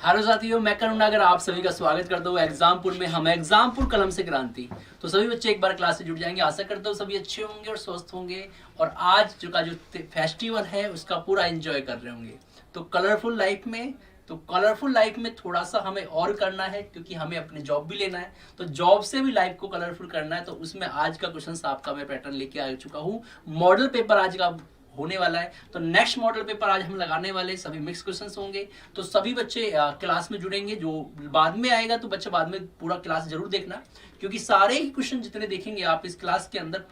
Hello साथियों, मैं करुणागर आप सभी का स्वागत करता हूँ एग्जामपुर में। हम एग्जामपुर कलम से क्रांति। तो सभी बच्चे एक बार क्लास से जुड़ जाएंगे। आशा करता हूँ सभी अच्छे होंगे और स्वस्थ होंगे और आज जो फेस्टिवल है उसका पूरा एंजॉय कर रहे होंगे। तो कलरफुल लाइफ में थोड़ा सा हमें और करना है, क्योंकि हमें अपनी जॉब भी लेना है। तो जॉब से भी लाइफ को कलरफुल करना है। तो उसमें आज का क्वेश्चन आपका मैं पैटर्न लेके आ चुका हूँ। मॉडल पेपर आज का होने वाला है। तो नेक्स्ट मॉडल पेपर आज हम लगाने वाले सभी मिक्स क्वेश्चंस होंगे। तो सभी बच्चे क्लास में जुड़ेंगे। जो बाद में आएगा तो बच्चे बाद में पूरा क्लास जरूर देखना, क्योंकि सारे ही क्वेश्चन जितने देखेंगे आप इस क्लास के अंदर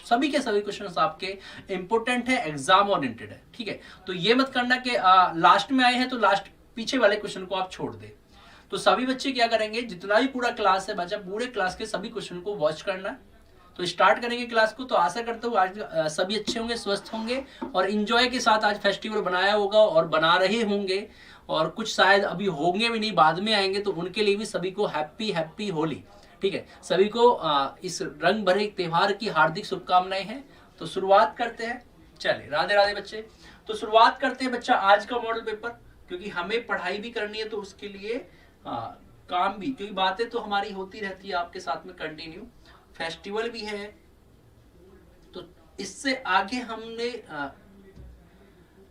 सभी के सभी क्वेश्चंस आपके इंपोर्टेंट है, एग्जाम ओरिएंटेड है। ठीक है, तो ये मत करना कि लास्ट में आए हैं तो लास्ट पीछे वाले क्वेश्चन को आप छोड़ दे। तो सभी बच्चे क्या करेंगे, जितना भी पूरा क्लास है बच्चा पूरे क्लास के सभी क्वेश्चन को वॉच करना। तो स्टार्ट करेंगे क्लास को। तो आशा करता हूँ आज सभी अच्छे होंगे, स्वस्थ होंगे और इंजॉय के साथ आज फेस्टिवल बनाया होगा और बना रहे होंगे। और कुछ शायद अभी होंगे भी नहीं, बाद में आएंगे, तो उनके लिए भी सभी को हैप्पी होली। ठीक है, सभी को इस रंग भरे त्योहार की हार्दिक शुभकामनाएं हैं। तो शुरुआत करते हैं। चलिए, राधे राधे बच्चे। तो शुरुआत करते हैं बच्चा आज का मॉडल पेपर, क्योंकि हमें पढ़ाई भी करनी है। तो उसके लिए काम भी, क्योंकि बातें तो हमारी होती रहती है आपके साथ में कंटिन्यू। फेस्टिवल भी है, तो इससे आगे हमने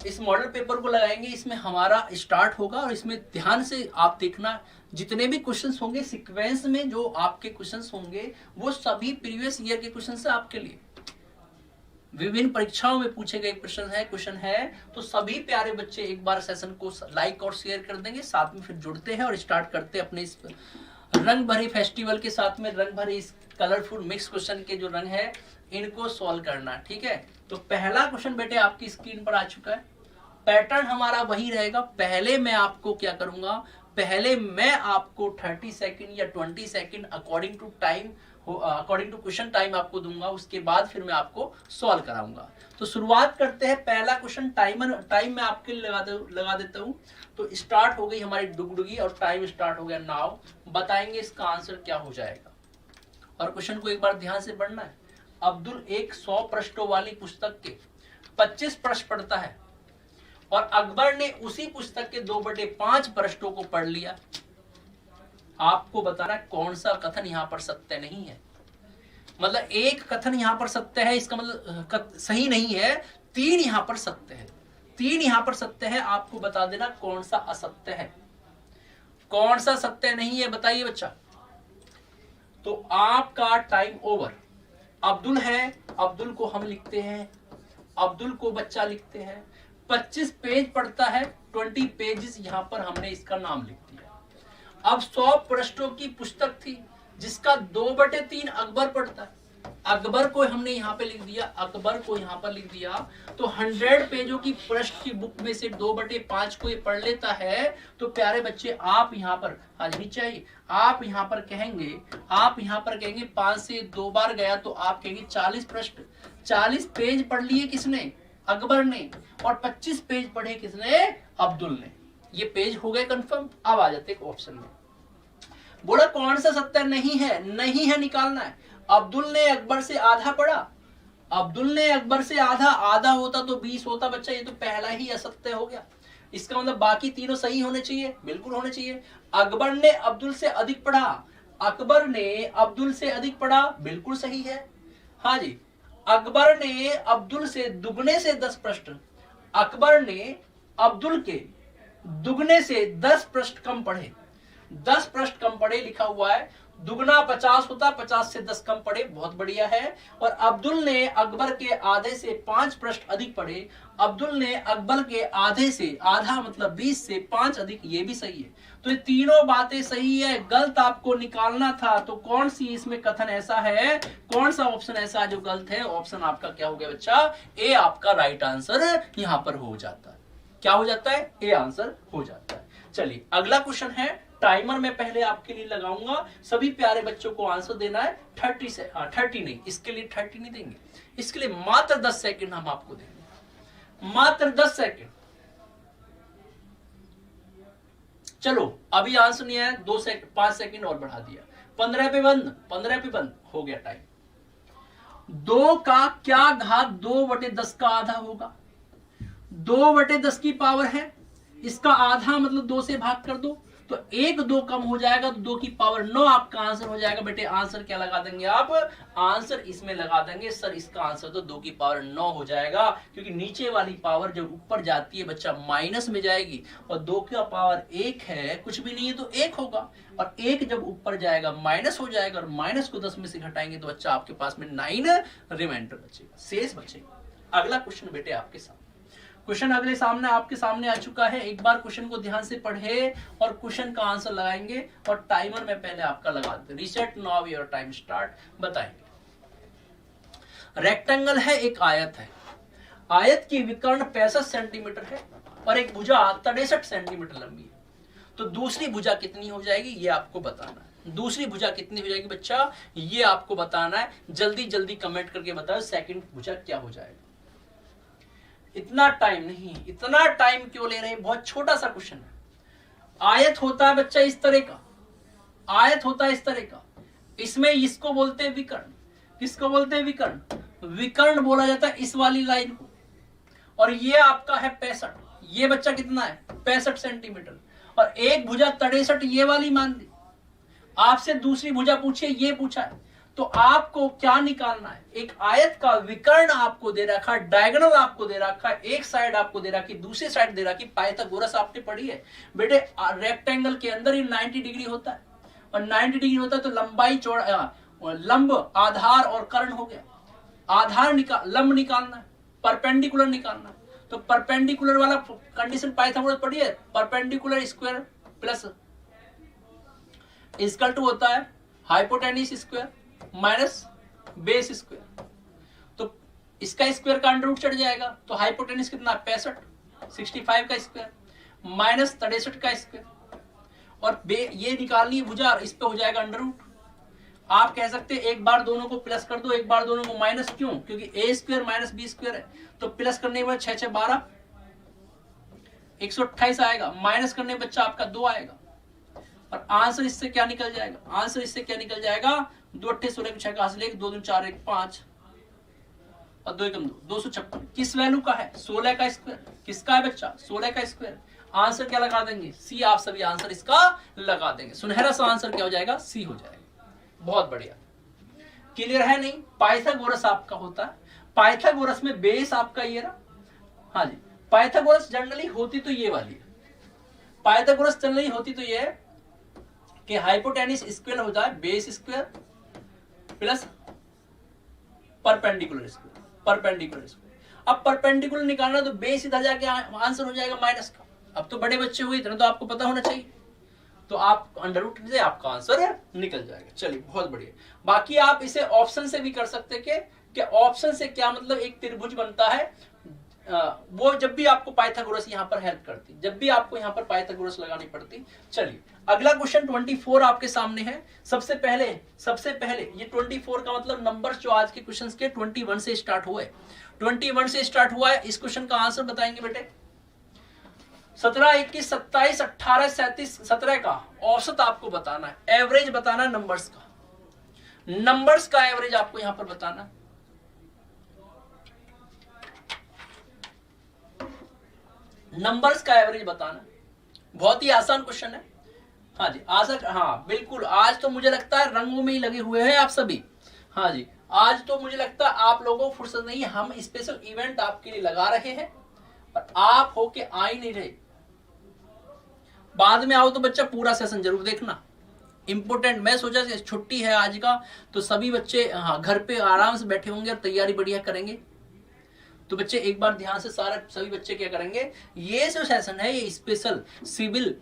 इस मॉडल पेपर को लगाएंगे। इसमें हमारा स्टार्ट होगा और इसमें ध्यान से आप देखना, जितने भी क्वेश्चंस होंगे सीक्वेंस में जो आपके क्वेश्चंस होंगे वो सभी प्रीवियस ईयर के क्वेश्चंस है आपके लिए। विभिन्न परीक्षाओं में पूछे गए क्वेश्चन है। तो सभी प्यारे बच्चे एक बार सेशन को लाइक और शेयर कर देंगे, साथ में फिर जुड़ते हैं और स्टार्ट करते हैं अपने इस रंग भरे फेस्टिवल के साथ में। रंग भरे इस कलरफुल मिक्स क्वेश्चन के जो रंग है इनको सॉल्व करना। ठीक है, तो पहला क्वेश्चन बेटे आपकी स्क्रीन पर आ चुका है। पैटर्न हमारा वही रहेगा। पहले मैं आपको क्या करूंगा, पहले मैं आपको 30 सेकंड या 20 second according to question time आपको दूंगा। उसके बाद फिर मैं आपको सॉल्व कराऊंगा। तो शुरुआत करते हैं। पहला क्वेश्चन टाइम मैं आपके लिए लगा देता हूं। तो स्टार्ट हो गई हमारी डुगडुगी और टाइम स्टार्ट हो गया नाउ। बताएंगे इसका आंसर क्या हो जाएगा। और क्वेश्चन को एक बार ध्यान से पढ़ना है। अब्दुल एक 100 पृष्ठों वाली पुस्तक के 25 पृष्ठ पढ़ता है और अकबर ने उसी पुस्तक के 2/5 पृष्ठों को पढ़ लिया। आपको बताना कौन सा कथन यहां पर सत्य नहीं है। मतलब एक कथन यहां पर सत्य है, इसका मतलब सही नहीं है। 3 यहां पर सत्य है, 3 यहां पर सत्य है। आपको बता देना कौन सा असत्य है, कौन सा सत्य नहीं है, बताइए बच्चा। तो आपका टाइम ओवर। अब्दुल है, अब्दुल को हम लिखते हैं, अब्दुल को बच्चा लिखते हैं। 25 पेज पढ़ता है, 20 पेजेस यहां पर हमने इसका नाम लिख दिया। अब 100 पृष्ठों की पुस्तक थी जिसका 2/3 अकबर पढ़ता है। अकबर को हमने यहाँ पे लिख दिया, अकबर को यहाँ पर लिख दिया। तो 100 पेजों की पृष्ठ की बुक में से 2/5 को ये पढ़ लेता है। तो प्यारे बच्चे आप यहाँ पर आज नीचे आइए। आप यहाँ पर कहेंगे 5 से 2 बार गया तो आप कहेंगे 40 पृष्ठ। 40 पेज पढ़ लिए किसने, अकबर ने, और 25 पेज पढ़े किसने, अब्दुल ने। ये पेज हो गए कंफर्म। अब आ जाते ऑप्शन में। बोला कौन सा सत्य नहीं है निकालना है। अब्दुल ने अकबर से आधा पढ़ा। अब्दुल ने अकबर से आधा होता तो 20 होता बच्चा। ये तो पहला ही असत्य हो गया। इसका मतलब बाकी तीनों सही होने चाहिए, बिल्कुल होने चाहिए। अकबर ने अब्दुल से अधिक पढ़ा। अकबर ने अब्दुल से अधिक पढ़ा, बिल्कुल सही है। हाँ जी, अकबर ने अब्दुल से दुगने से 10 पृष्ठ। अकबर ने अब्दुल के दुगने से 10 पृष्ठ कम पढ़े। 10 पृष्ठ कम पढ़े लिखा हुआ है। दुगना 50 होता, 50 से 10 कम पढ़े, बहुत बढ़िया है। और अब्दुल ने अकबर के आधे से 5 पृष्ठ अधिक पढ़े। अब्दुल ने अकबर के आधे से आधा मतलब 20 से 5 अधिक, ये भी सही है। तो ये तीनों बातें सही है। गलत आपको निकालना था। तो कौन सी इसमें कथन ऐसा है, कौन सा ऑप्शन ऐसा है जो गलत है। ऑप्शन आपका क्या हो गया बच्चा, ए आपका राइट आंसर यहां पर हो जाता है। क्या हो जाता है, ए आंसर हो जाता है। चलिए अगला क्वेश्चन है। टाइमर मैं पहले आपके लिए लगाऊंगा। सभी प्यारे बच्चों को आंसर देना है। 30 नहीं, इसके लिए 30 नहीं देंगे। इसके लिए मात्र 10 सेकंड हम आपको देंगे, मात्र 10 सेकंड। चलो अभी आंसर नहीं आया, 5 सेकंड और बढ़ा दिया। 15 पे बंद हो गया टाइम। 2 का क्या घात 2/10 का आधा होगा। 2/10 की पावर है, इसका आधा मतलब 2 से भाग कर दो तो 1 2 कम हो जाएगा तो 2 की पावर 9 आपका आंसर हो जाएगा। बेटे आंसर क्या लगा देंगे आप, आंसर इसमें लगा देंगे सर इसका आंसर तो 2 की पावर 9 हो जाएगा, क्योंकि नीचे वाली पावर जब ऊपर जाती है बच्चा माइनस में जाएगी, और 2 का पावर 1 है, कुछ भी नहीं है तो 1 होगा, और 1 जब ऊपर जाएगा माइनस हो जाएगा, और माइनस को 10 में से घटाएंगे तो बच्चा आपके पास में 9 रिमाइंडर बचेगा, शेष बचेगा। अगला क्वेश्चन बेटे आपके सामने, क्वेश्चन अगले सामने आपके सामने आ चुका है। एक बार क्वेश्चन को ध्यान से पढ़े और क्वेश्चन का आंसर लगाएंगे, और टाइमर में पहले आपका लगा दे, reset now your time start. बताएंगे, रेक्टेंगल है, एक आयत है, आयत की विकर्ण 65 सेंटीमीटर है और एक भुजा 63 सेंटीमीटर लंबी है, तो दूसरी भुजा कितनी हो जाएगी ये आपको बताना है। दूसरी भुजा कितनी हो जाएगी बच्चा, ये आपको बताना है। जल्दी जल्दी कमेंट करके बताओ सेकंड भुजा क्या हो जाएगा। इतना टाइम नहीं, इतना टाइम क्यों ले रहे हैं, बहुत छोटा सा क्वेश्चन है। आयत होता है बच्चा इस तरह का, आयत होता है इस तरह का, इसमें इसको बोलते हैं विकर्ण। किसको बोलते हैं, विकर्ण। विकर्ण बोला जाता है इस वाली लाइन को, और ये आपका है 65, ये बच्चा कितना है 65 सेंटीमीटर, और एक भुजा 63 ये वाली मान ली। आपसे दूसरी भुजा पूछे, ये पूछा है, तो आपको क्या निकालना है, एक आयत का विकर्ण आपको दे रखा, डायगोनल आपको दे रखा, एक साइड आपको दे रखी, दूसरी साइड दे रखी। पाइथागोरस आपने पढ़ी है बेटे, रेक्टेंगल के अंदर ही 90 डिग्री होता है, और 90 डिग्री होता है तो लंबाई चौड़ा, लंब आधार और कर्ण हो गया। आधार लंब निकालना है, परपेंडिकुलर निकालना है, तो परपेंडिकुलर वाला कंडीशन पाइथागोरस पढ़ी है, perpendicular square plus equal to होता है hypotenuse square minus base square, तो इसका स्क्वायर का अंडर रूट चढ़ जाएगा, तो हाइपोटेन्यूज कितना 65, 65 का स्क्वायर माइनस 63 का स्क्वायर, और ये निकालनी भुजा, इस पे हो जाएगा अंडर रूट। आप कह सकते हैं एक बार दोनों को प्लस कर दो, एक बार दोनों को माइनस, क्यों, क्योंकि ए स्क्वायर माइनस बी स्क्वायर है, तो प्लस करने के बाद 6 6 12 128 आएगा, माइनस करने बच्चा आपका 2 आएगा, और आंसर इससे क्या निकल जाएगा, आंसर इससे क्या निकल जाएगा, 2 8 16 6 का हासिल 2 2 4 1 5 और 2 1 2 256 किस वैल्यू का है, 16 का स्क्वायर। किसका है बच्चा, 16 का स्क्वायर। आंसर क्या लगा देंगे, सी। आप सभी आंसर इसका लगा देंगे, सुनहरा सा आंसर क्या हो जाएगा, सी हो जाएगा। बहुत बढ़िया, क्लियर है नहीं। पाइथागोरस आपका होता है, पाइथागोरस में बेस आपका ये रहा, हाँ जी। पाइथागोरस जनरली होती तो ये वाली है, पाइथागोरस जनरली होती तो ये है कि हाइपोटेन्यूज स्क्वायर होता है base square plus perpendicular square, perpendicular square. अब परपेंडिकुलर निकालना तो बेस इधर जाके आंसर हो जाएगा माइनस का। अब तो बड़े बच्चे हुए, इतना तो आपको पता होना चाहिए, तो आप अंडर रूट से आपका आंसर निकल जाएगा। चलिए बहुत बढ़िया। बाकी आप इसे ऑप्शन से भी कर सकते हैं कि ऑप्शन से क्या मतलब, एक त्रिभुज बनता है, वो जब भी आपको पाइथागोरस यहां पर हेल्प करती, जब भी आपको यहां पर पाइथागोरस लगानी पड़ती। चलिए अगला क्वेश्चन 24 आपके सामने है। सबसे पहले ये 24 का मतलब नंबर्स जो आज के क्वेश्चंस के 21 से स्टार्ट हुआ है, 21 से स्टार्ट हुआ है। इस क्वेश्चन का आंसर बताएंगे बेटे। 17 21 27 18 37 17 का औसत आपको बताना है, एवरेज बताना है नंबर्स का, नंबर्स का एवरेज आपको यहां पर बताना है। नंबर्स का एवरेज बताना, बहुत ही आसान क्वेश्चन है। हाँ जी आसान, हाँ बिल्कुल। आज तो मुझे लगता है रंगों में ही लगे हुए हैं आप सभी। हाँ जी आज तो मुझे लगता है आप लोगों को फुर्सत नहीं है, हम स्पेशल इवेंट आपके लिए लगा रहे हैं और आप होके आ ही नहीं रहे। बाद में आओ तो बच्चा पूरा सेशन जरूर देखना, इंपोर्टेंट। मैं सोचा छुट्टी है आज का, तो सभी बच्चे हाँ घर पे आराम से बैठे होंगे और तैयारी बढ़िया करेंगे। तो बच्चे एक बार ध्यान से सभी बच्चे क्या करेंगे, ये जो सेशन है ये स्पेशल सिविल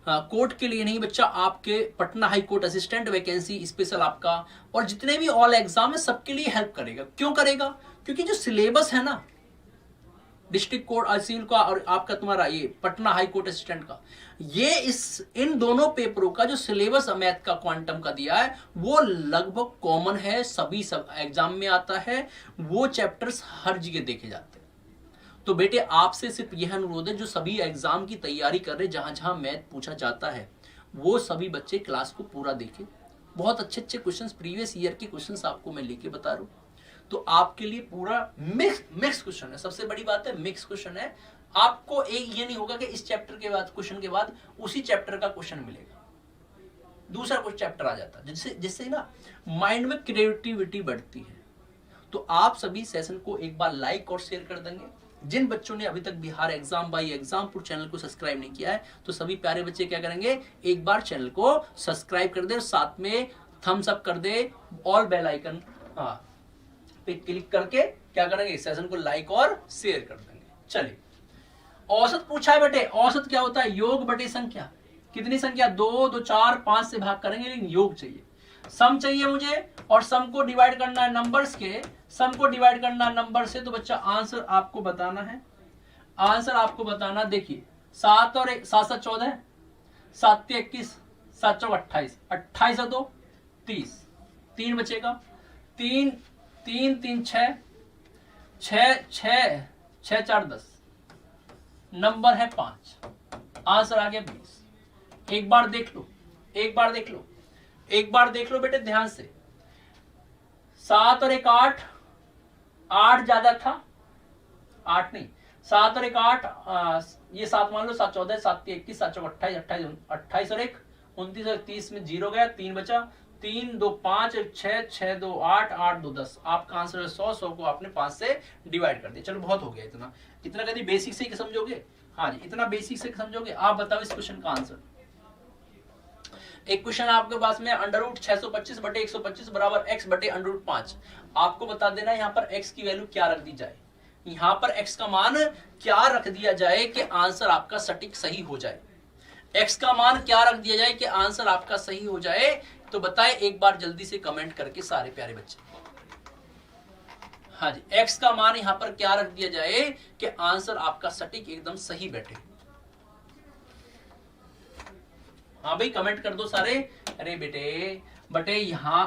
कोर्ट के लिए नहीं बच्चा, आपके Patna high court assistant vacancy special आपका, और जितने भी ऑल एग्जाम है सबके लिए हेल्प करेगा। क्यों करेगा, क्योंकि जो सिलेबस है ना डिस्ट्रिक्ट कोर्ट सिविल का और आपका तुम्हारा ये पटना हाई कोर्ट असिस्टेंट का, ये इन दोनों पेपरों का जो सिलेबस मैथ का क्वांटम का दिया है वो लगभग कॉमन है, सभी सब एग्जाम में आता है, वो चैप्टर्स हर जगह देखे जाते हैं। तो बेटे आपसे सिर्फ यह अनुरोध है, जो सभी एग्जाम की तैयारी कर रहे, जहां जहां मैथ पूछा जाता है वो सभी बच्चे क्लास को पूरा देखें। बहुत अच्छे अच्छे क्वेश्चंस, प्रीवियस ईयर के क्वेश्चंस आपको मैं लेके बता रहा हूं, तो आपके लिए पूरा मिक्स क्वेश्चन है। सबसे बड़ी बात है मिक्स क्वेश्चन है, आपको एक ये नहीं होगा कि इस चैप्टर के बाद क्वेश्चन के बाद उसी चैप्टर का क्वेश्चन मिलेगा, दूसरा कुछ चैप्टर आ जाता है, जिससे जिससे ना माइंड में क्रिएटिविटी बढ़ती है। तो आप सभी सेशन को एक बार लाइक और शेयर कर देंगे। जिन बच्चों ने अभी तक Bihar exam by Exampur channel को सब्सक्राइब नहीं किया है, तो सभी प्यारे बच्चे क्या करेंगे, एक बार चैनल को सब्सक्राइब कर दे और साथ में थम्स अप कर दे, ऑल बेल आइकन पे क्लिक करके क्या करेंगे, सेशन को लाइक और शेयर कर देंगे। चलिए, औसत पूछा है बेटे। औसत क्या होता है, योग बटे संख्या। कितनी संख्या, 2, 2, 4, 5 से भाग करेंगे, लेकिन योग चाहिए। सम चाहिए मुझे, और सम को डिवाइड करना है नंबर्स के, सम को डिवाइड करना है नंबर से। तो बच्चा आंसर आपको बताना है, आंसर आपको बताना। देखिए 7 और 7 7 14, 7 3 21, 7 4 28, 28 और 2 30, 3 बचेगा, 3 3 3 6 6 6 6 4 10, नंबर है 5, आंसर आ गया 20। एक बार देख लो, एक बार देख लो, एक बार देख लो बेटे ध्यान से। 7 और 1 8, 8 ज्यादा था, 8 नहीं, 7 और 1 8, ये 7 मान लो, 7 14, 7 3 21, 7 4 28, 28 और 1 29 और 30 में 0 गया, 3 बचा, 3 2 5 6 6 2 8 8 2 10। आपका आंसर है 100। 100 को आपने 5 से डिवाइड कर दिया। चलो बहुत हो गया, इतना इतना कभी बेसिक से समझोगे। हाँ जी, इतना बेसिक से समझोगे। आप बताओ इस क्वेश्चन का आंसर। एक क्वेश्चन आपके पास में, अंडर रूट 625 बटे 125 बराबर x बटे अंडर रूट 5। आपको बता देना यहाँ पर x की वैल्यू क्या रख दी जाए, यहाँ पर x का मान क्या रख दिया जाए कि आंसर आपका सटीक सही हो जाए। x का मान क्या रख दिया जाए कि आंसर आपका सही हो जाए, तो बताए एक बार जल्दी से कमेंट करके सारे प्यारे बच्चे। हाँ जी, x का मान यहाँ पर क्या रख दिया जाए कि आंसर आपका सटीक एकदम सही बैठे। हाँ भाई कमेंट कर दो सारे। अरे बेटे यहाँ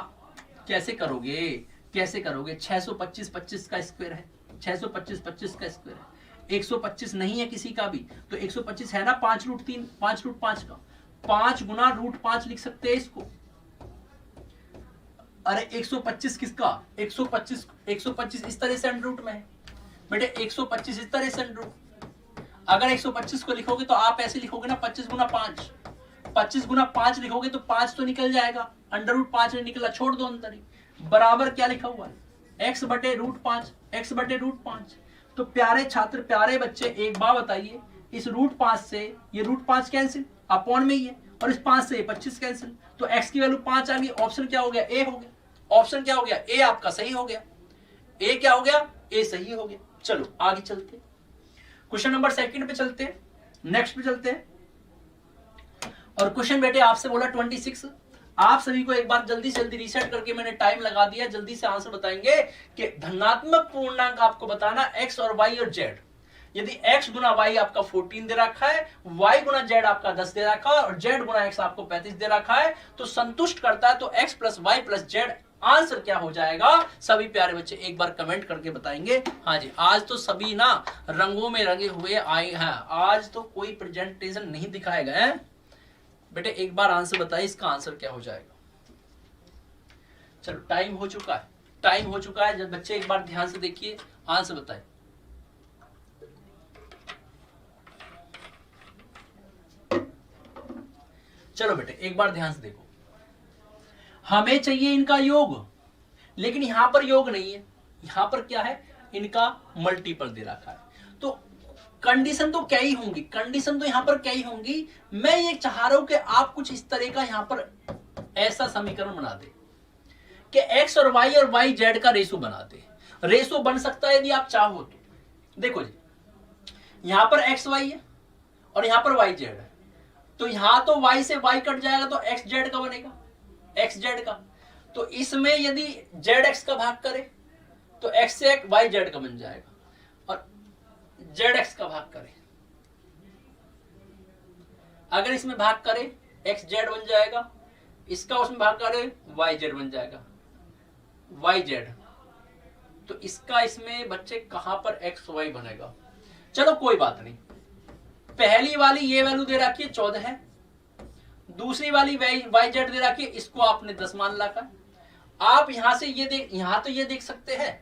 कैसे करोगे, कैसे करोगे, 625 25 का स्क्वायर है, 625 25 का स्क्वायर है, 125 नहीं है किसी का भी, तो 125 है ना 5 रूट 3, 5 रूट 5 का, 5 गुना रूट 5 लिख सकते हैं इसको। अरे 125 किसका, 125 इस तरह से अंडर रूट में है बेटे, 125 इस तरह से अंडर रूट। अगर 125 को लिखोगे तो आप ऐसे लिखोगे ना, 25 गुना 5, 25 गुना 5 लिखोगे तो 5 तो निकल जाएगा, अंडर रूट 5 नहीं निकला, छोड़ दो अंदर ही। बराबर क्या लिखा हुआ है, x बटे रूट 5, x बटे रूट 5। तो प्यारे छात्र, प्यारे बच्चे, एक बात बताइए, इस रूट 5 से ये रूट 5 कैंसिल, अपॉन में ही है, और इस 5 से 25 कैंसिल, तो x की वैल्यू 5 आ गई। ऑप्शन क्या हो गया, ए हो गया। ऑप्शन क्या हो गया, ए आपका सही हो गया। ए क्या हो गया, ए सही हो गया। चलो आगे चलते, क्वेश्चन नंबर 2 पे चलते हैं, नेक्स्ट पे चलते हैं। और क्वेश्चन बेटे आपसे बोला 26। आप सभी को एक बार जल्दी से जल्दी रीसेट करके मैंने टाइम लगा दिया, जल्दी से आंसर बताएंगे कि धनात्मक पूर्णांक आपको बताना x और y और z। यदि x गुना y आपका 14 दे रखा है, y गुना z आपका 10 दे रखा है, और z गुना x आपको 35 दे रखा है, तो संतुष्ट करता है, तो x plus y plus z answer क्या हो जाएगा। सभी प्यारे बच्चे एक बार कमेंट करके बताएंगे। हाँ जी, आज तो सभी ना रंगों में रंगे हुए आए हैं, आज तो कोई प्रेजेंटेशन नहीं दिखाए गए हैं बेटे। एक बार आंसर बताइए, इसका आंसर क्या हो जाएगा। चलो टाइम हो चुका है, टाइम हो चुका है। जब बच्चे एक बार ध्यान से देखिए, आंसर बताइए। चलो बेटे एक बार ध्यान से देखो, हमें चाहिए इनका योग, लेकिन यहां पर योग नहीं है, यहां पर क्या है, इनका मल्टीपल दे रखा है। तो कंडीशन तो क्या ही होंगी, कंडीशन तो यहां पर क्या ही होंगी। मैं ये चाह रहा हूं कि आप कुछ इस तरह का यहां पर ऐसा समीकरण बना दे कि x और y और y z का रेशो बना दे। रेशो बन सकता है यदि आप चाहो तो। देखो जी, यहां पर x y है और यहां पर y z है, तो यहां तो y से y कट जाएगा, तो x z का बनेगा, x z का। तो इसमें यदि z x का भाग करे तो x से y z का बन जाएगा, और zx का भाग करे, अगर इसमें भाग करे xz बन जाएगा, इसका उसमें भाग करे yz बन जाएगा, yz। तो इसका इसमें बच्चे कहां पर xy बनेगा। चलो कोई बात नहीं, पहली वाली ये वैल्यू दे रखी है 14 है, दूसरी वाली yz दे रखी है, इसको आपने 10 मान रखा। आप यहां से ये देख, यहां तो ये देख सकते हैं,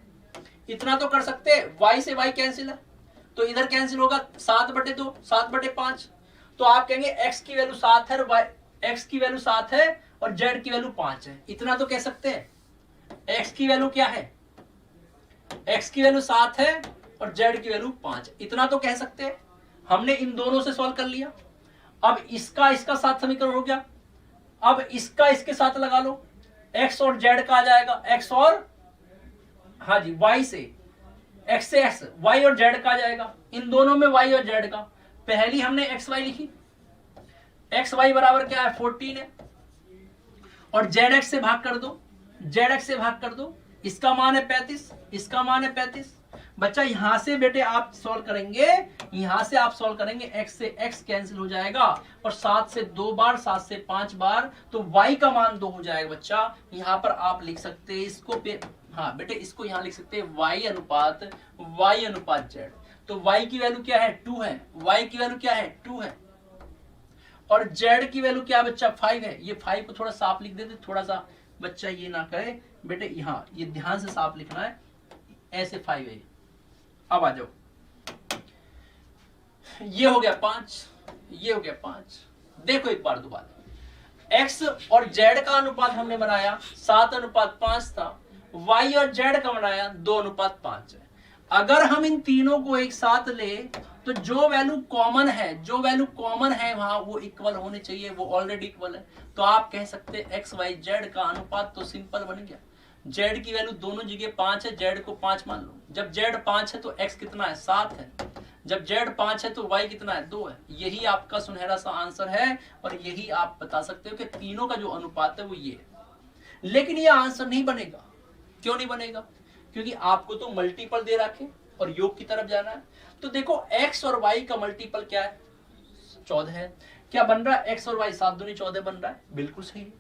इतना तो कर सकते हैं, y से y कैंसिल है, तो इधर कैंसिल होगा 7/2, 7/5। तो आप कहेंगे x की वैल्यू 7 है और x की वैल्यू 7 है और z की वैल्यू 5 है। इतना तो कह सकते हैं। x की वैल्यू क्या है? x की वैल्यू 7 है और z की वैल्यू 5 है। इतना तो कह सकते हैं। हमने इन दोनों से सॉल्व कर लिया। अब इसका साथ समीकरण हो गया। अब इसका इसके साथ लगा लो, x और z का आ जाएगा, x और हाँ जी y से x से x, y और z का आ जाएगा। इन दोनों में y और z का पहली हमने xy लिखी, xy बराबर क्या है 14 है और zx से भाग कर दो, zx से भाग कर दो, इसका मान है 35, इसका मान है 35। बच्चा यहां से बेटे आप सॉल्व करेंगे, यहां से आप सॉल्व करेंगे, x से x कैंसिल हो जाएगा और 7 से 2 बार, 7 से 5 बार, तो y का मान 2 हो जाएगा। बच्चा यहां पर आप लिख सकते हैं इसको हाँ बेटे इसको यहां लिख सकते हैं y अनुपात z। तो y की वैल्यू क्या है 2 है, y की वैल्यू क्या है 2 है और z की वैल्यू क्या बच्चा 5 है। ये 5 को थोड़ा साफ लिख देते, थोड़ा सा बच्चा ये ना करे बेटे, यहाँ ये ध्यान से साफ लिखना है, ऐसे 5 है। अब आ जाओ, ये हो गया 5, ये हो गया 5। देखो एक बार दोबारा, x और z का अनुपात हमने बनाया 7:5 था, y और z का बनाया 2:5 है। अगर हम इन तीनों को एक साथ ले तो जो वैल्यू कॉमन है वहां वो इक्वल होने चाहिए, वो ऑलरेडी इक्वल है। तो आप कह सकते हैं x y z का अनुपात तो सिंपल बन गया। z की वैल्यू दोनों जगह 5 है, z को 5 मान लो। जब z 5 है तो x कितना है 7 है, जब z 5 है तो y कितना है 2 है। यही आपका सुनहरा सा आंसर है और यही आप बता सकते हो कि तीनों का जो अनुपात है वो ये है। लेकिन ये आंसर नहीं बनेगा। क्यों नहीं बनेगा? क्योंकि आपको तो मल्टीपल दे रखे और योग की तरफ जाना है। तो देखो x और y का मल्टीपल क्या है 14 है। क्या बन रहा है x और y 7 दूनी 14 बन रहा है, बिल्कुल सही है।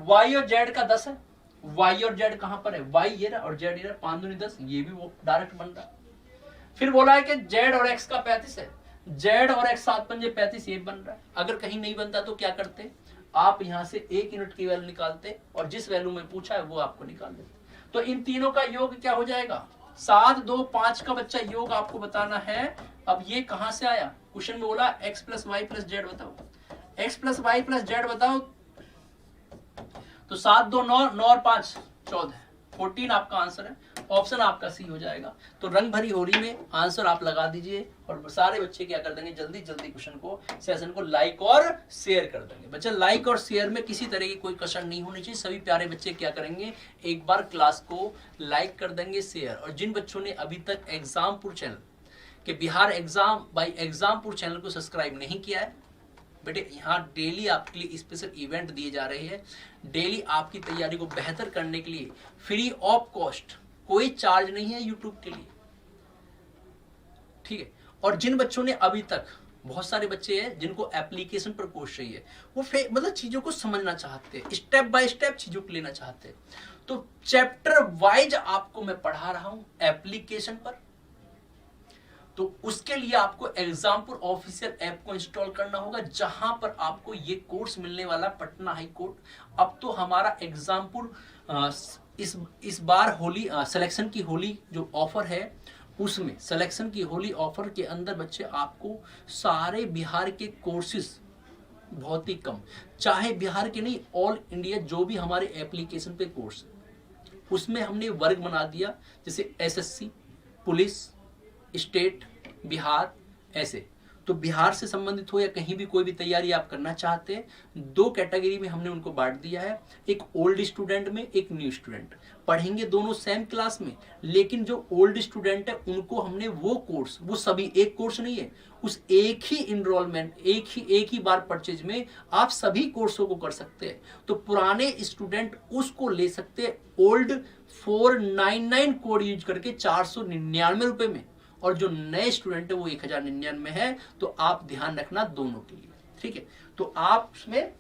y और z का 10 है, y और z कहां पर है, y ये रहा और z ये रहा, 5 दूनी 10, ये भी वो डायरेक्ट बन रहा है। फिर बोला है कि z और x का 35 है, z और x 7 पंजे 35, ये बन रहा है। अगर कहीं नहीं बनता तो क्या करते, आप यहां से 1 यूनिट की वैल्यू निकालते और जिस वैल्यू में पूछा है वो आपको निकाल देते। तो इन तीनों का योग क्या हो जाएगा 7, 2, 5 का बच्चा योग आपको बताना है। अब ये कहां से आया, क्वेश्चन में बोला x + y + z बताओ, x + y + z बताओ। तो 7, 2, 9, 9 और 5 14, 14 आपका आंसर है। ऑप्शन आपका सी हो जाएगा। तो रंग भरी होली में आंसर आप लगा दीजिए और सारे बच्चे क्या कर देंगे, जल्दी जल्दी क्वेश्चन को, सेशन को लाइक और शेयर कर देंगे। बच्चे लाइक और शेयर में किसी तरह की कोई कसर नहीं होनी चाहिए। सभी प्यारे बच्चे क्या करेंगे, एक बार क्लास को लाइक कर देंगे, शेयर। और जिन बच्चों ने अभी तक एग्जामपुर चैनल के Bihar exam by Exampur channel को सब्सक्राइब नहीं किया है, बेटे यहाँ डेली आपके लिए स्पेशल इवेंट दिए जा रहे हैं। डेली आपकी तैयारी को बेहतर करने के लिए फ्री ऑफ कॉस्ट, कोई चार्ज नहीं है यूट्यूब के लिए, ठीक है। और जिन बच्चों ने अभी तक, बहुत सारे बच्चे हैं जिनको एप्लीकेशन पर कोर्स चाहिए, वो मतलब चीजों को समझना चाहते हैं, स्टेप बाय स्टेप चीजों को लेना चाहते हैं, तो चैप्टर वाइज आपको मैं पढ़ा रहा हूं एप्लीकेशन पर। तो उसके लिए आपको एग्जामपुर ऑफिशियल ऐप को इंस्टॉल करना होगा, जहां पर आपको ये कोर्स मिलने वाला पटना हाई कोर्ट। अब तो हमारा एग्जामपुर इस बार होली सिलेक्शन की होली जो ऑफर है, उसमें सिलेक्शन की होली ऑफर के अंदर बच्चे आपको सारे बिहार के कोर्सेज बहुत ही कम, चाहे बिहार के नहीं ऑल इंडिया जो भी हमारे एप्लीकेशन पे कोर्स है, उसमें हमने वर्ग बना दिया। जैसे एसएससी, पुलिस, स्टेट, बिहार, ऐसे। तो बिहार से संबंधित हो या कहीं भी कोई भी तैयारी आप करना चाहते हैं, 2 कैटेगरी में हमने उनको बांट दिया है, एक ओल्ड स्टूडेंट में, एक न्यू स्टूडेंट। पढ़ेंगे दोनों सेम क्लास में, लेकिन जो ओल्ड स्टूडेंट है उनको हमने वो कोर्स, वो सभी एक कोर्स नहीं है, उस एक ही इनरोलमेंट, एक ही बार परचेज में आप सभी कोर्सों को कर सकते हैं। तो पुराने स्टूडेंट उसको ले सकते हैं ओल्ड 499 कोड यूज करके 499 रुपए में, और जो नए स्टूडेंट है वो 1099 है। तो आप ध्यान रखना दोनों के लिए, ठीक है। तो आप उसमें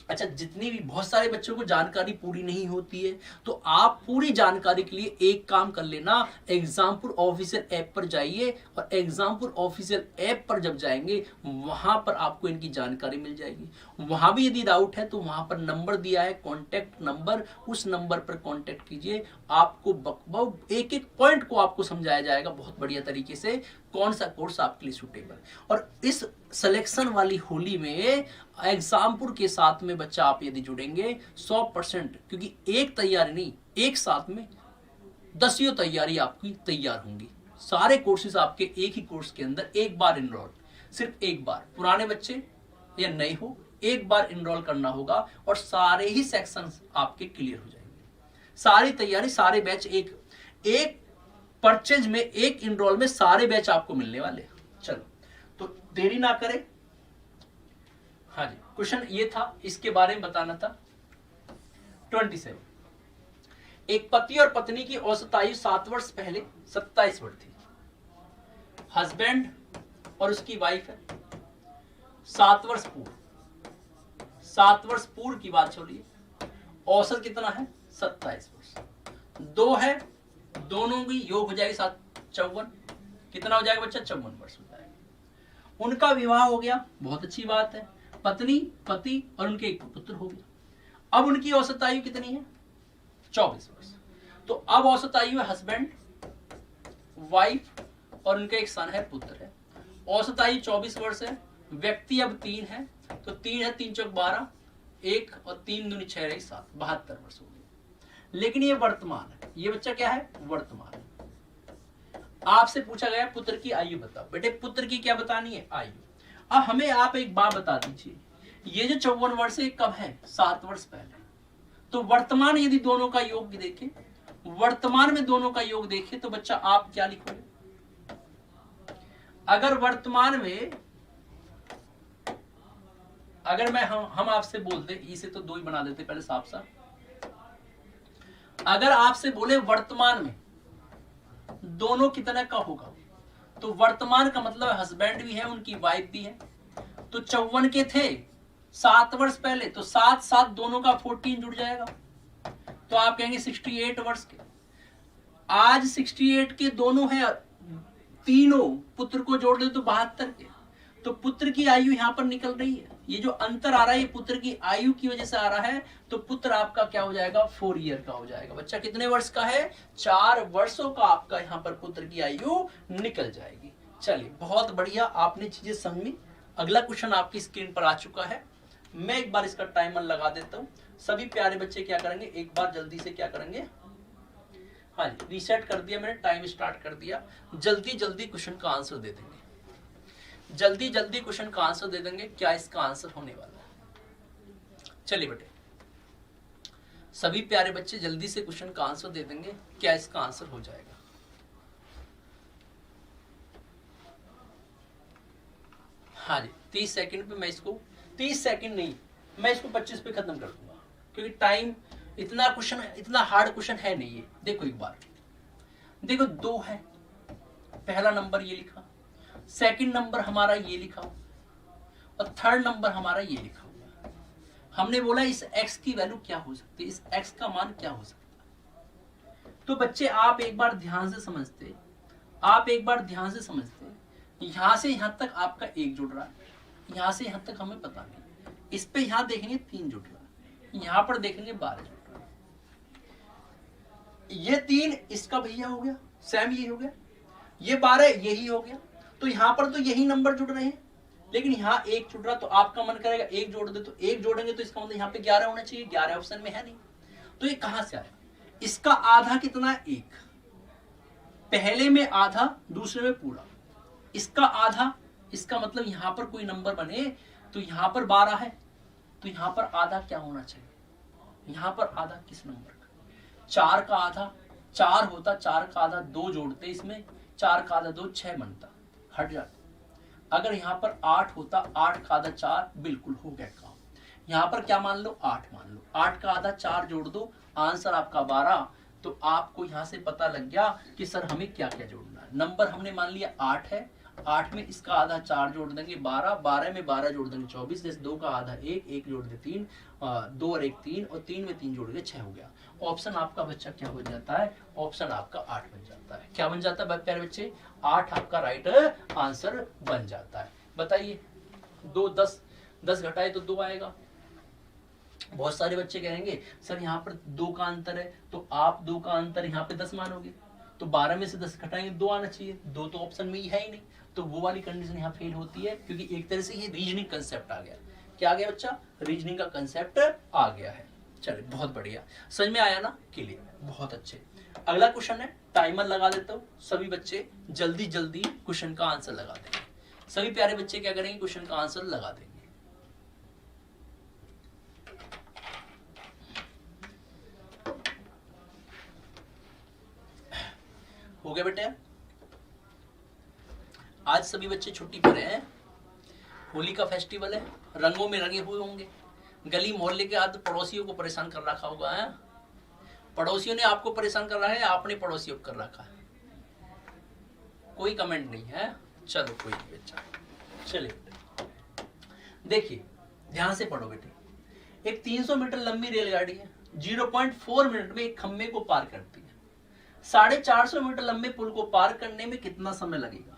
अच्छा, जितनी भी बहुत सारे बच्चों को जानकारी पूरी नहीं होती है, तो आप पूरी जानकारी के लिए एक काम कर लेना, एग्जामपुर ऑफिशियल ऐप पर जाइए, और एग्जामपुर ऑफिशियल ऐप पर जब जाएंगे वहां पर आपको इनकी जानकारी मिल जाएगी। वहां भी यदि डाउट है तो वहां पर नंबर दिया है, कॉन्टैक्ट नंबर, उस नंबर पर कॉन्टैक्ट कीजिए। आपको एक एक पॉइंट को आपको समझाया जाएगा बहुत बढ़िया तरीके से, कौन सा कोर्स आपके लिए सूटेबल। और इस सिलेक्शन वाली होली में एग्जामपुर के साथ में बच्चा आप यदि जुड़ेंगे 100%, क्योंकि एक तैयारी नहीं, एक साथ में 10 तैयारी आपकी तैयार होंगी। सारे कोर्सेज आपके एक ही कोर्स के अंदर एक बार इनरोल, सिर्फ एक बार, पुराने बच्चे या नए हो, एक बार इनरोल करना होगा और सारे ही सेक्शंस आपके क्लियर हो जाएंगे। सारी तैयारी, सारे बैच एक परचेज में, एक इनरोल में सारे बैच आपको मिलने वाले। चलो तो देरी ना करें। हाँ जी, क्वेश्चन ये था, इसके बारे में बताना था। 27, एक पति और पत्नी की औसत आयु 7 वर्ष पहले 27 वर्ष थी। हस्बैंड और उसकी वाइफ है 7 वर्ष पूर्व, 7 वर्ष पूर्व की बात चलिए, औसत कितना है 27 वर्ष। दो है, दोनों की योग हो जाएगी 7, 54, कितना हो जाएगा बच्चा 54 वर्ष हो जाएगा। उनका विवाह हो गया, बहुत अच्छी बात है, पत्नी, पति और उनके एक पुत्र हो गया। अब उनकी औसत आयु कितनी है 24 वर्ष। तो अब औसत आयु है हस्बैंड, वाइफ और उनके एक सन है, पुत्र है। औसत आयु 24 वर्ष है, व्यक्ति अब 3 है, तो 3 है 3 चौक 12, 1 और 3 दूनी 6 रही 7, 72 वर्ष हो गए। लेकिन ये वर्तमान है, ये बच्चा क्या है वर्तमान है। आपसे पूछा गया पुत्र की आयु बताओ, बेटे पुत्र की क्या बतानी है आयु। अब हमें आप एक बात बता दीजिए, ये जो 54 वर्ष है कब है 7 वर्ष पहले। तो वर्तमान यदि दोनों का योग देखें, वर्तमान में दोनों का योग देखें तो बच्चा आप क्या लिखोगे। अगर वर्तमान में, अगर मैं हम आपसे बोल दे, इसे तो 2 ही बना देते पहले साफ साफ। अगर आपसे बोले वर्तमान में दोनों कितना का होगा, तो वर्तमान का मतलब हस्बैंड भी है, उनकी वाइफ भी है। तो 54 के थे 7 वर्ष पहले, तो 7 7 दोनों का 14 जुड़ जाएगा, तो आप कहेंगे 68 वर्ष के। आज 68 के दोनों है, तीनों पुत्र को जोड़ दे तो 72 के। तो पुत्र की आयु यहां पर निकल रही है, ये जो अंतर आ रहा है ये पुत्र की आयु की वजह से आ रहा है। तो पुत्र आपका क्या हो जाएगा 4 ईयर का हो जाएगा। बच्चा कितने वर्ष का है 4 वर्षों का आपका यहाँ पर पुत्र की आयु निकल जाएगी। चलिए बहुत बढ़िया, आपने चीजें समझी। अगला क्वेश्चन आपकी स्क्रीन पर आ चुका है, मैं एक बार इसका टाइमर लगा देता हूँ। सभी प्यारे बच्चे क्या करेंगे, एक बार जल्दी से क्या करेंगे, हाँ जी रीसेट कर दिया मैंने, टाइम स्टार्ट कर दिया। जल्दी जल्दी क्वेश्चन का आंसर दे देंगे, जल्दी जल्दी क्वेश्चन का आंसर दे देंगे, क्या इसका आंसर होने वाला है। चलिए बेटे सभी प्यारे बच्चे जल्दी से क्वेश्चन का आंसर दे देंगे, क्या इसका आंसर हो जाएगा। हाँ जी 30 सेकंड पे मैं इसको, 30 सेकंड नहीं, मैं इसको 25 पे खत्म कर दूंगा, क्योंकि टाइम इतना क्वेश्चन, इतना हार्ड क्वेश्चन है नहीं ये। देखो एक बार, देखो 2 है, पहला नंबर ये लिखा, सेकंड नंबर हमारा ये लिखा और थर्ड नंबर हमारा ये लिखा हुआ। हमने बोला इस x की वैल्यू क्या हो सकती है, इस x का मान क्या हो सकता है। तो बच्चे आप एक बार ध्यान से समझते, आप एक बार ध्यान से समझते, यहां से यहां तक आपका 1 जुड़ रहा है, यहां से यहां तक हमें पता नहीं, इस पे यहां देखेंगे 3 जुड़ रहा है, यहां पर देखेंगे 12 जुड़ रहा है, ये 3 इसका भैया हो गया, सेम ये हो गया, ये 12 यही हो गया। तो यहां पर तो यही नंबर जुड़ रहे हैं, लेकिन यहाँ 1 जुड़ रहा, तो आपका मन करेगा 1 जोड़ दे, तो 1 जोड़ेंगे तो इसका मतलब यहाँ पे 11 होना चाहिए, 11 ऑप्शन में है नहीं। तो ये कहां से आया, इसका आधा कितना है 1, पहले में आधा दूसरे में पूरा, इसका आधा, इसका मतलब यहां पर कोई नंबर बने तो यहां पर 12 है, तो यहां पर आधा क्या होना चाहिए, यहां पर आधा किस नंबर का, 4 का आधा 4 होता, 4 का आधा 2 जोड़ते इसमें, 4 का आधा 2 6 बनता, हट जाता। अगर यहाँ पर 8 होता, 8 का आधा 4, बिल्कुल हो गया काम। यहाँ पर क्या मान लो 8 मान लो, 8 का आधा 4 जोड़ दो, आंसर आपका 12। तो आपको यहाँ से पता लग गया कि सर हमें क्या क्या जोड़ना है। नंबर हमने मान लिया 8 है, 8 में इसका आधा 4 जोड़ देंगे 12, 12 में 12 जोड़ देंगे 24, जैसे 2 का आधा 1, 1 जोड़ दे 3, 2 और 1 3, और 3 में 3 जोड़ के 6 हो गया। ऑप्शन आपका बच्चा क्या हो जाता है? ऑप्शन आपका 8 बन जाता है। क्या बन जाता है प्यारे बच्चे? 8 आपका राइट आंसर बन जाता है। बताइए 2 10 घटाए तो 2 आएगा। बहुत सारे बच्चे कहेंगे सर यहाँ पर 2 का अंतर है, तो आप 2 का अंतर यहाँ पे 10 मानोगे, तो 12 में से 10 घटाएंगे 2 आना चाहिए, 2 तो ऑप्शन में ही है ही नहीं, तो वो वाली कंडीशन यहाँ फेल होती है, क्योंकि एक तरह से ये रीजनिंग कंसेप्ट आ गया। क्या आ गया बच्चा? रीजनिंग का कंसेप्ट आ गया है। चलिए बहुत बढ़िया, समझ में आया ना? क्लियर, बहुत अच्छे। अगला क्वेश्चन है, टाइमर लगा देता हूँ, सभी बच्चे जल्दी जल्दी क्वेश्चन का आंसर लगा देंगे। सभी प्यारे बच्चे क्या करेंगे? क्वेश्चन का आंसर लगा देंगे। हो गया बेटे? आज सभी बच्चे छुट्टी पर हैं, होली का फेस्टिवल है, रंगों में रंगे हुए होंगे, गली मोहल्ले के आदमी पड़ोसियों को परेशान कर रखा होगा है, पड़ोसियों ने आपको परेशान कर रहा है, आपने पड़ोसियों को कर रखा है। कोई कमेंट नहीं है, चलो कोई नहीं बच्चा। चलिए देखिए ध्यान से पढ़ो बेटे। एक 300 मीटर लंबी रेलगाड़ी है, 0.4 मिनट में एक खम्भे को पार करती है। 450 मीटर लंबे पुल को पार करने में कितना समय लगेगा?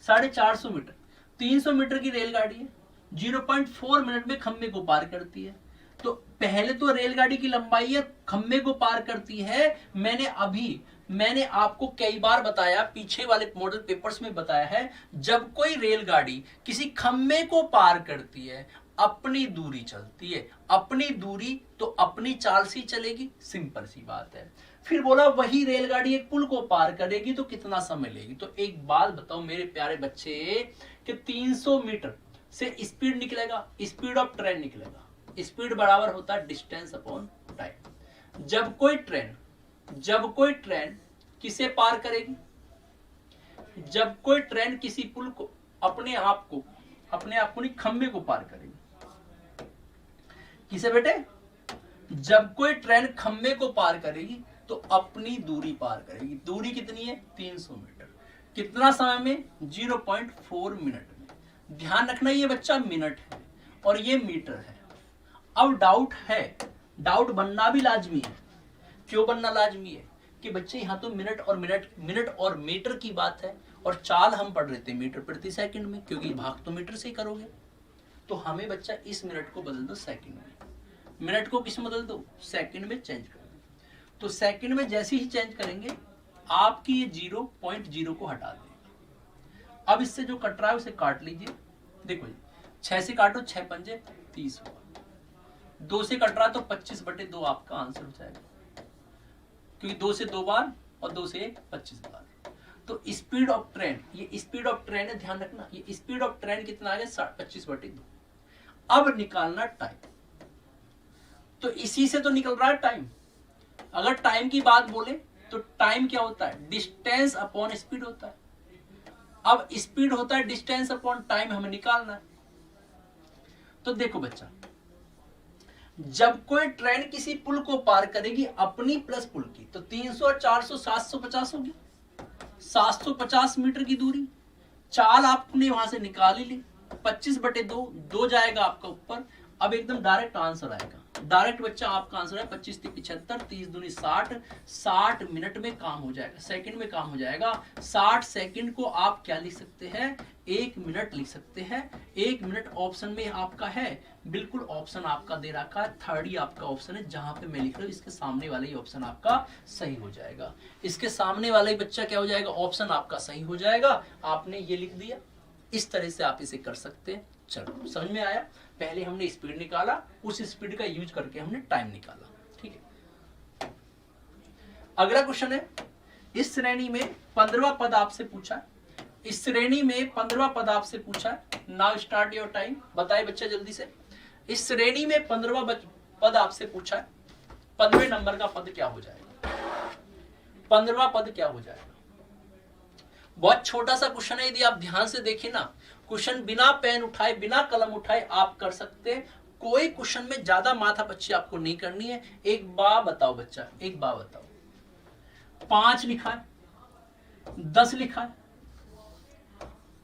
450 मीटर, 300 मीटर की रेलगाड़ी है, 0.4 मिनट में खम्भे को पार करती है। तो पहले तो रेलगाड़ी की लंबाई है, खम्भे को पार करती है। मैंने आपको कई बार बताया, पीछे वाले मॉडल पेपर्स में बताया है, जब कोई रेलगाड़ी किसी खम्भे को पार करती है अपनी दूरी चलती है, अपनी दूरी तो अपनी चाल से चलेगी, सिंपल सी बात है। फिर बोला वही रेलगाड़ी एक पुल को पार करेगी तो कितना समय लेगी? तो एक बात बताओ मेरे प्यारे बच्चे कि 300 मीटर से स्पीड निकलेगा, स्पीड ऑफ ट्रेन निकलेगा, स्पीड बराबर होता है डिस्टेंस अपॉन टाइम। जब कोई ट्रेन किसे पार करेगी? जब कोई ट्रेन किसी पुल को अपने आप को नहीं, खंबे को पार करेगी। किसे बेटे? जब कोई ट्रेन खंबे को पार करेगी तो अपनी दूरी पार करेगी। दूरी कितनी है? 300 मीटर। कितना समय में? 0.4 मिनट में। ध्यान रखना ये बच्चा मिनट है और ये मीटर है। अब डाउट बनना भी लाजमी है। क्यों बनना लाजमी है? कि बच्चे यहाँ तो मिनट और मीटर की बात है, और चाल हम पढ़ रहे थे मीटर प्रति सेकंड में, क्योंकि भाग तो मीटर से ही करोगे। तो हमें बच्चा इस मिनट को बदल दो सेकंड में, मिनट को किस में बदल दो? सेकंड में चेंज कर दो। तो सेकंड में जैसे ही चेंज करेंगे आपकी ये 0.0 को हटा देगा। अब इससे जो कट रहा है उसे काट लीजिए। देखो जी, 6 से काटो, 6 पंजे 30 होगा। 2 से कट रहा है तो 25/2 आपका आंसर हो जाएगा, क्योंकि 2 से 2 बार और 2 से 25 बार। तो स्पीड ऑफ ट्रेन, ये स्पीड ऑफ ट्रेन है, ध्यान रखना, ये स्पीड ऑफ ट्रेन कितना आ गया? 25/2। अब निकालना टाइम, तो इसी से तो निकल रहा है टाइम। अगर टाइम की बात बोले तो टाइम क्या होता है? डिस्टेंस अपॉन स्पीड होता है। अब स्पीड होता है डिस्टेंस अपॉन टाइम, हमें निकालना है। तो देखो बच्चा, जब कोई ट्रेन किसी पुल को पार करेगी अपनी प्लस पुल की, तो 300 और 400 750 होगी। 750 मीटर की दूरी, चाल आपने वहां से निकाल ही ली। 25/2, 2 जाएगा आपका ऊपर। अब एकदम डायरेक्ट आंसर आएगा। डायरेक्ट बच्चा आपका आंसर है 25 × 75, 30 दूनी 60। 60 मिनट में काम हो जाएगा, सेकंड में काम हो जाएगा। 60 सेकंड को आप क्या लिख सकते हैं? 1 मिनट लिख सकते हैं। 1 मिनट ऑप्शन में आपका है, बिल्कुल ऑप्शन आपका दे रखा है, थर्ड ही आपका ऑप्शन है। जहां पे मैं लिख रहा हूं इसके सामने वाला ही ऑप्शन आपका सही हो जाएगा। इसके सामने वाला ही बच्चा क्या हो जाएगा? ऑप्शन आपका सही हो जाएगा। आपने ये लिख दिया, इस तरह से आप इसे कर सकते हैं। चलो समझ में आया? पहले हमने स्पीड निकाला, उस स्पीड का यूज करके हमने टाइम निकाला। ठीक है, अगला क्वेश्चन है, इस श्रेणी में 15वां पद आपसे पूछा है। इस श्रेणी में 15वां पद आपसे पूछा है। Now start your time. बताए बच्चा जल्दी से। इस श्रेणी में 15वां पद आपसे पूछा है। 15वें नंबर का पद क्या हो जाएगा? 15वां पद क्या हो जाएगा? बहुत छोटा सा क्वेश्चन है, यदि आप ध्यान से देखें ना, क्वेश्चन बिना पेन उठाए, बिना कलम उठाए आप कर सकते हैं। कोई क्वेश्चन में ज्यादा माथापच्ची आपको नहीं करनी है। एक बार बताओ बच्चा, एक बार बताओ, 5 लिखा है, 10 लिखा है,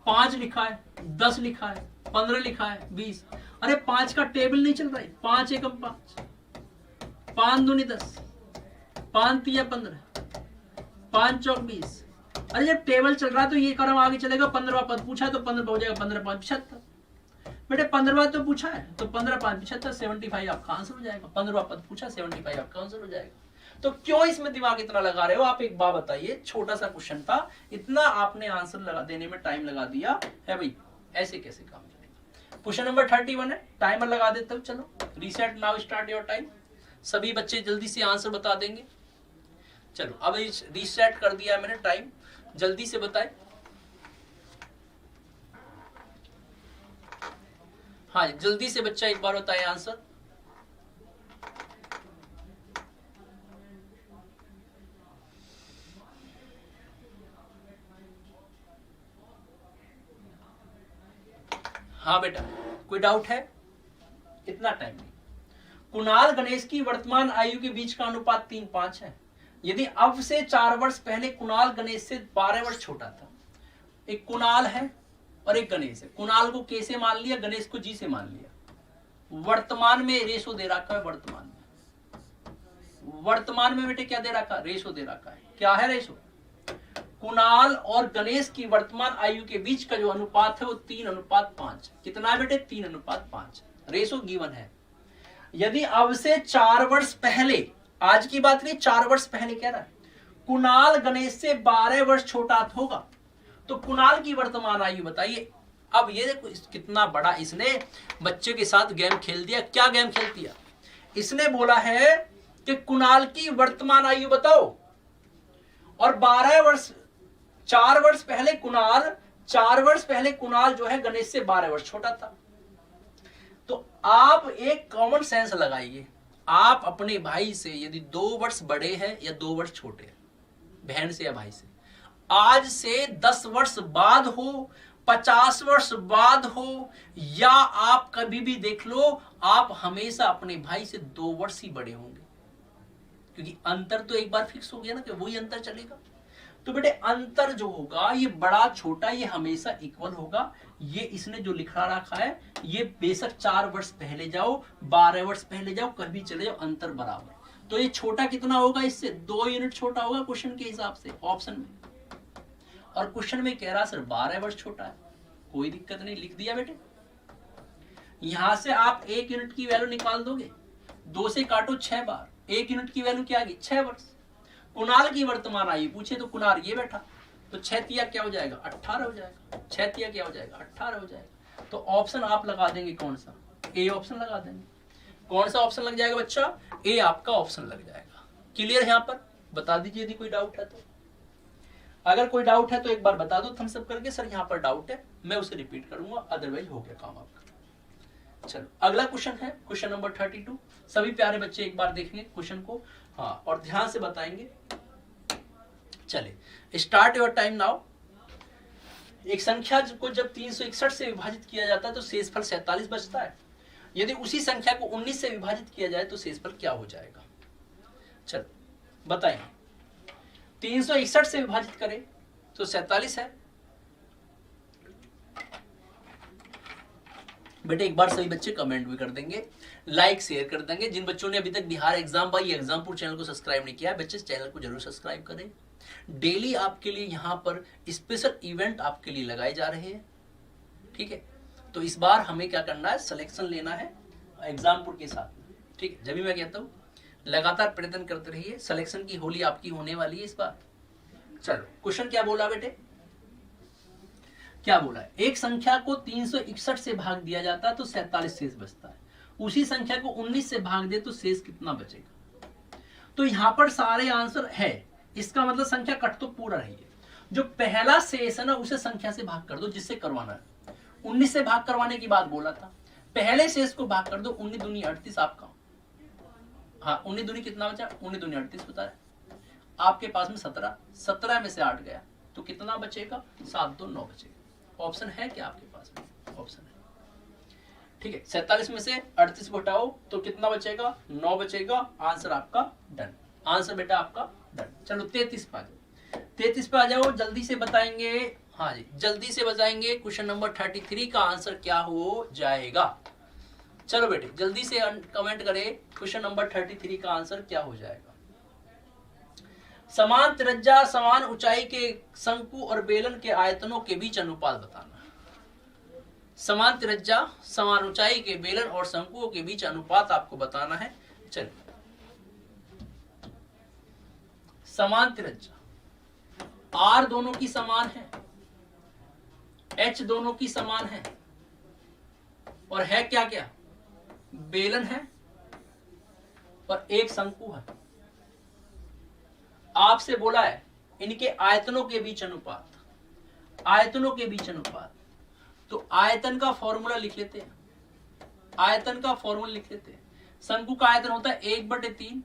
5 लिखा है, 10 लिखा है, 15 लिखा है, 20। अरे 5 का टेबल नहीं चल रहा है। 5 एकम 5, 5 दूनी 10, 5 तिया 15, 5 चौक 20। अरे जब टेबल चल रहा है तो ये क्रम आगे चलेगा। 15वां पद पूछा है तो 15 हो जाएगा, 15 5 75। बेटे 15वां तो पूछा है तो 15 5 75, 75 आपका आंसर हो जाएगा। 15वां पद पूछा, 75 आपका आंसर हो जाएगा। तो क्यों इसमें दिमाग इतना लगा रहे हो आप? एक बात बताइए, छोटा सा क्वेश्चन था, इतना आपने आंसर लगा देने में टाइम लगा दिया है भाई, ऐसे कैसे काम चलेगा? क्वेश्चन नंबर 31 है, टाइमर लगा देते हो। चलो reset now, start your time. सभी बच्चे जल्दी से आंसर बता देंगे। चलो अब रीसेट कर दिया मैंने टाइम, जल्दी से बताए। हाँ जल्दी से बच्चा एक बार बताए आंसर। हाँ बेटा, कोई डाउट है? कितना टाइम नहीं। कुणाल गणेश की वर्तमान आयु के बीच का अनुपात 3:5 है। यदि अब से 4 वर्ष पहले कुणाल गणेश से 12 वर्ष छोटा था। एक कुणाल है और एक गणेश है। कुणाल को कैसे मान लिया, गणेश को जी से मान लिया। वर्तमान में रेशो दे रखा है, वर्तमान में बेटे क्या दे रखा है? रेशो दे रखा है। क्या है रेशो? कुणाल और गणेश की वर्तमान आयु के बीच का जो अनुपात है वो 3:5। कितना है बेटे? 3:5 रेशो गिवन है। यदि अब से 4 वर्ष पहले, आज की बात नहीं, 4 वर्ष पहले कह रहा है, कुणाल गणेश से 12 वर्ष छोटा होगा तो कुणाल की वर्तमान आयु बताइए। अब ये देखो कितना बड़ा इसने बच्चे के साथ गेम खेल दिया। क्या गेम खेल दिया? इसने बोला है कि कुणाल की वर्तमान आयु बताओ, और 12 वर्ष, 4 वर्ष पहले कुणाल, 4 वर्ष पहले कुणाल जो है गणेश से 12 वर्ष छोटा था। तो आप एक कॉमन सेंस लगाइए। आप अपने भाई से यदि 2 वर्ष बड़े हैं या 2 वर्ष छोटे हैं, बहन से या भाई से, आज से 10 वर्ष बाद हो, 50 वर्ष बाद हो, या आप कभी भी देख लो, आप हमेशा अपने भाई से 2 वर्ष ही बड़े होंगे, क्योंकि अंतर तो एक बार फिक्स हो गया ना कि वही अंतर चलेगा। तो बेटे अंतर जो होगा, ये बड़ा छोटा, ये हमेशा इक्वल होगा। ये इसने जो लिखा रखा है, ये बेशक 4 वर्ष पहले जाओ, 12 वर्ष पहले जाओ, कभी चले जाओ, अंतर बराबर। तो ये छोटा कितना होगा? इससे 2 यूनिट छोटा होगा क्वेश्चन के हिसाब से, ऑप्शन में। और क्वेश्चन में कह रहा सर 12 वर्ष छोटा है, कोई दिक्कत नहीं, लिख दिया बेटे। यहां से आप 1 यूनिट की वैल्यू निकाल दोगे, 2 से काटो 6 बार, 1 यूनिट की वैल्यू क्या आ गई? 6 वर्ष। कुणाल की वर्तमान आयु पूछे तो कुणाल ये बैठा, तो 6 तिया क्या हो जाएगा? 18 हो जाएगा। 6 तिया क्या हो जाएगा? 18 हो जाएगा। तो ऑप्शन आप लगा देंगे कौन सा? ए ऑप्शन लगा देंगे। कौन सा ऑप्शन लग जाएगा बच्चा? ए आपका ऑप्शन लग जाएगा। क्लियर है? यहाँ पर बता दीजिए यदि कोई डाउट है तो। अगर कोई डाउट है तो एक बार बता दो थम्स अप करके, सर यहाँ पर डाउट है, मैं उसे रिपीट करूंगा, अदरवाइज हो गया काम आपका। चलो अगला क्वेश्चन है, क्वेश्चन नंबर 32। सभी प्यारे बच्चे एक बार देखेंगे क्वेश्चन को, हाँ, और ध्यान से बताएंगे। चले स्टार्ट योर टाइम नाउ। एक संख्या को जब 361 से विभाजित किया जाता है तो शेषफल 47 बचता है। यदि उसी संख्या को 19 से विभाजित किया जाए तो शेषफल क्या हो जाएगा? चलो बताएं। 361 से विभाजित करें तो 47 है। बेटे एक बार सभी बच्चे कमेंट भी कर देंगे, लाइक शेयर कर देंगे। जिन बच्चों ने अभी तक Bihar exam by Exampur channel को सब्सक्राइब नहीं किया है, बच्चे चैनल को जरूर सब्सक्राइब करें। डेली आपके लिए यहाँ पर स्पेशल इवेंट आपके लिए लगाए जा रहे हैं, ठीक है? तो इस बार हमें क्या करना है? सिलेक्शन लेना है एग्जामपुर के साथ, ठीक है? जब भी मैं कहता हूँ लगातार प्रयत्न करते रहिए, सिलेक्शन की होली आपकी होने वाली है इस बार। चलो क्वेश्चन क्या बोला बेटे? क्या बोला है? एक संख्या को 361 से भाग दिया जाता है तो 47 शेष बचता है। उसी संख्या को 19 से भाग दे तो शेष कितना बचेगा? तो यहां पर सारे आंसर है, इसका मतलब संख्या कट तो पूरा रही है। जो पहला शेष है ना, उसे संख्या से भाग कर दो जिससे करवाना है। 19 से भाग करवाने की बात बोला था, पहले शेष को भाग कर दो। 19 दूनी 38 आपका, हाँ 19 दूनी कितना बचा? 19 दूनी 38 बता है। आपके पास में 17 में से 8 गया तो कितना बचेगा? 7 2 9 बचेगा। ऑप्शन है क्या आपके पास में? ऑप्शन है, ठीक है। 47 में से 38 घटाओ तो कितना बचेगा? 9 बचेगा। आंसर आपका डन, आंसर बेटा आपका डन। चलो 33 पे आ जाओ, 33 पे आ जाओ, जल्दी से बताएंगे। हाँ जी, जल्दी से बताएंगे क्वेश्चन नंबर 33 का आंसर क्या हो जाएगा। चलो बेटे जल्दी से कमेंट करें, क्वेश्चन नंबर 33 का आंसर क्या हो जाएगा। समान त्रिज्या समान ऊंचाई के शंकु और बेलन के आयतनों के बीच अनुपात बताना। समान त्रिज्या समान ऊंचाई के बेलन और शंकुओं के बीच अनुपात आपको बताना है। चलिए, समान त्रिज्या आर दोनों की समान है, एच दोनों की समान है, और है क्या क्या, बेलन है और एक शंकु है। आपसे बोला है इनके आयतनों के बीच अनुपात, आयतनों के बीच अनुपात। तो आयतन का फॉर्मूला लिख लेते हैं, आयतन का फॉर्मूला लिख लेते हैं। शंकु का आयतन होता है 1/3